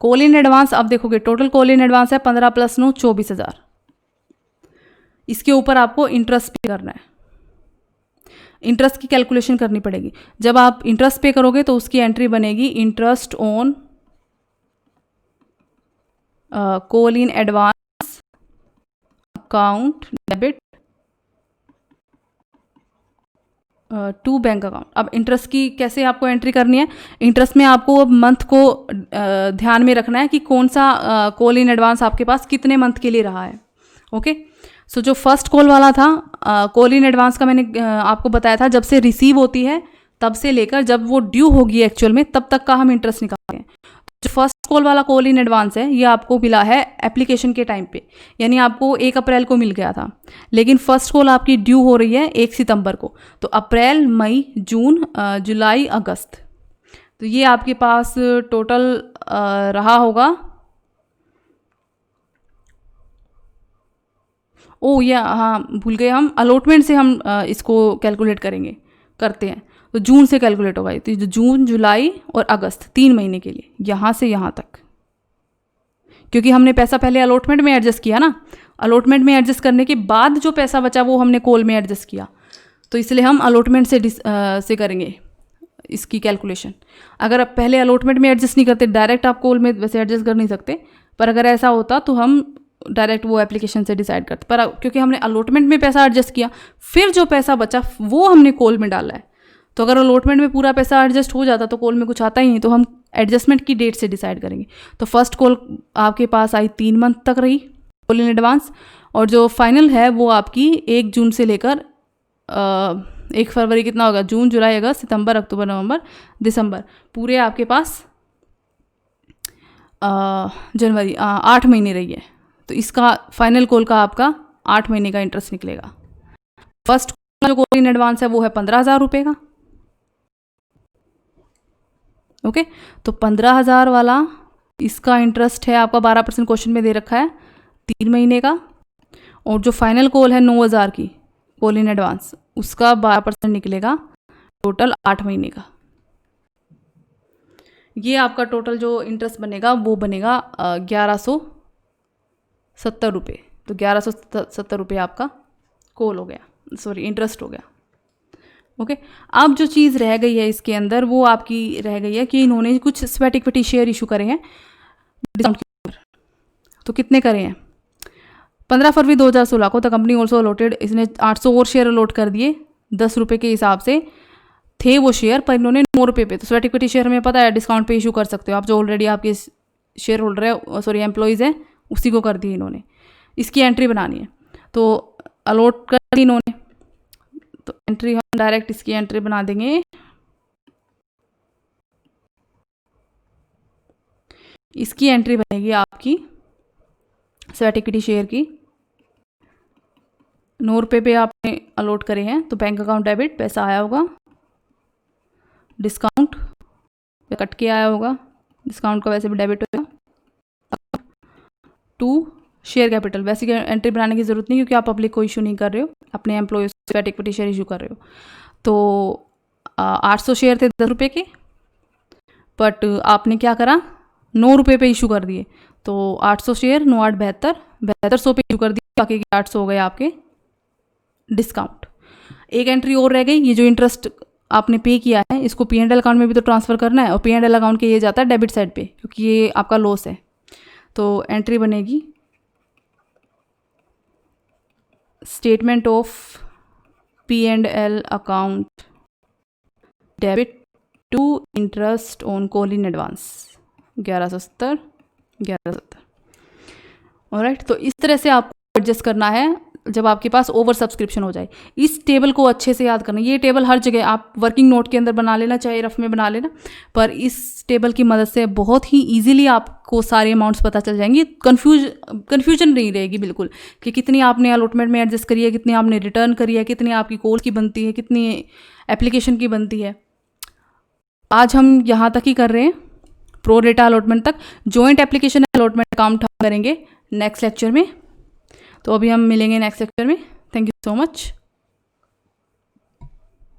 कॉल इन एडवांस। अब देखोगे टोटल कॉल इन एडवांस है 15 + 9 24,000, इसके ऊपर आपको इंटरेस्ट पे करना है, इंटरेस्ट की कैलकुलेशन करनी पड़ेगी। जब आप इंटरेस्ट पे करोगे तो उसकी एंट्री बनेगी interest on call in advance account debit to bank account. अब इंटरेस्ट की कैसे आपको एंट्री करनी है, इंटरेस्ट में आपको अब मंथ को ध्यान में रखना है कि कौन सा कॉल इन एडवांस आपके पास कितने मंथ के लिए रहा है। ओके, सो जो फर्स्ट कॉल वाला था कॉल इन एडवांस का, मैंने आपको बताया था जब से रिसीव होती है तब से लेकर जब वो ड्यू होगी एक्चुअल में तब तक का हम इंटरेस्ट निकालते हैं। जो फर्स्ट कॉल वाला कॉल इन एडवांस है ये आपको मिला है एप्लीकेशन के टाइम पे, यानी आपको 1 अप्रैल को मिल गया था, लेकिन फर्स्ट कॉल आपकी ड्यू हो रही है 1 सितंबर को। तो अप्रैल, मई, जून, जुलाई, अगस्त, तो ये आपके पास टोटल रहा होगा। ओ या हाँ, भूल गए, हम अलॉटमेंट से हम इसको कैलकुलेट करते हैं, तो जून से कैलकुलेट होगा। तो जून, जुलाई और अगस्त 3 महीने के लिए, यहाँ से यहाँ तक, क्योंकि हमने पैसा पहले अलॉटमेंट में एडजस्ट किया ना, अलॉटमेंट में एडजस्ट करने के बाद जो पैसा बचा वो हमने कॉल में एडजस्ट किया, तो इसलिए हम अलॉटमेंट से करेंगे इसकी कैलकुलेशन। अगर आप पहले अलॉटमेंट में एडजस्ट नहीं करते, डायरेक्ट आप कॉल में वैसे एडजस्ट कर नहीं सकते, पर अगर ऐसा होता तो हम डायरेक्ट वो एप्लीकेशन से डिसाइड करते, पर क्योंकि हमने अलॉटमेंट में पैसा एडजस्ट किया, फिर जो पैसा बचा वो हमने कॉल में डाला है। तो अगर अलॉटमेंट में पूरा पैसा एडजस्ट हो जाता तो कॉल में कुछ आता ही नहीं, तो हम एडजस्टमेंट की डेट से डिसाइड करेंगे। तो फर्स्ट कॉल आपके पास आई 3 मंथ तक रही कॉल इन एडवांस, और जो फाइनल है वो आपकी 1 जून से लेकर 1 फरवरी कितना होगा, जून, जुलाई, अगस्त, सितंबर, अक्टूबर, नवंबर, दिसंबर, पूरे आपके पास जनवरी 8 महीने रही है। तो इसका फाइनल कॉल का आपका 8 महीने का इंटरेस्ट निकलेगा। फर्स्ट जो कॉल इन एडवांस है वो है 15,000 रुपये का। ओके, तो 15,000 वाला इसका इंटरेस्ट है आपका 12% क्वेश्चन में दे रखा है 3 महीने का, और जो फाइनल कॉल है 9,000 की कॉल इन एडवांस, उसका 12% निकलेगा टोटल 8 महीने का। ये आपका टोटल जो इंटरेस्ट बनेगा वो बनेगा 1170 रुपये। तो 1170 रुपये आपका कॉल हो गया, सॉरी इंटरेस्ट हो गया। ओके, अब जो चीज़ रह गई है इसके अंदर वो आपकी रह गई है कि इन्होंने कुछ स्वेट इक्विटी शेयर इशू करे हैं डिस्काउंट के ऊपर। तो कितने करे हैं, 15 फरवरी 2016 को द कंपनी ऑल्सो अलॉटेड, इसने 800 और शेयर अलॉट कर दिए 10 रुपये के हिसाब से थे वो शेयर, पर इन्होंने 9 रुपये पे। तो स्वेट इक्विटी शेयर हमें पता है डिस्काउंट पे इशू कर सकते हो आप, जो ऑलरेडी आपके शेयर होल्डर है, सॉरी एम्प्लॉयज़ हैं, उसी को कर दी इन्होंने। इसकी एंट्री बनानी है, तो अलॉट कर दी इन्होंने, तो एंट्री हम डायरेक्ट इसकी एंट्री बना देंगे। इसकी एंट्री बनेगी आपकी स्वेट इक्विटी शेयर की, 9 रुपये पे आपने अलॉट करे हैं, तो बैंक अकाउंट डेबिट पैसा आया होगा, डिस्काउंट कट के आया होगा, डिस्काउंट का वैसे भी डेबिट होगा, टू शेयर कैपिटल, वैसे की एंट्री बनाने की ज़रूरत नहीं क्योंकि आप पब्लिक को इशू नहीं कर रहे हो, अपने employees sweat equity share issue कर रहे हो। तो 800 शेयर थे 10 रुपये के, बट आपने क्या करा 9 रुपये पे इशू कर दिए, तो 800 शेयर 9 8 72 7200 पे इशू कर दिए, बाकी के 800 हो गए आपके डिस्काउंट। एक एंट्री और रह गई, ये जो इंटरेस्ट आपने पे किया है इसको P&L अकाउंट में भी तो ट्रांसफ़र करना है, और P&L अकाउंट के ये जाता है डेबिट साइड पे क्योंकि ये आपका लॉस है। तो एंट्री बनेगी statement of P&L account debit to interest on call in advance 1170। Alright, तो इस तरह से आपको एडजस्ट करना है जब आपके पास ओवर सब्सक्रिप्शन हो जाए। इस टेबल को अच्छे से याद करना, ये टेबल हर जगह आप वर्किंग नोट के अंदर बना लेना, चाहे रफ में बना लेना, पर इस टेबल की मदद से बहुत ही इजीली आपको सारे अमाउंट्स पता चल जाएंगी। कन्फ्यूजन नहीं रहेगी बिल्कुल कि कितनी आपने अलॉटमेंट में एडजस्ट करी है, कितनी आपने रिटर्न करी है, कितनी आपकी कॉल की बनती है, कितनी एप्लीकेशन की बनती है। आज हम यहाँ तक ही कर रहे हैं, प्रो रेटा अलॉटमेंट तक। जॉइंट एप्लीकेशन अलॉटमेंट अकाउंट हम करेंगे नेक्स्ट लेक्चर में, तो अभी हम मिलेंगे नेक्स्ट लेक्चर में। Thank you so much.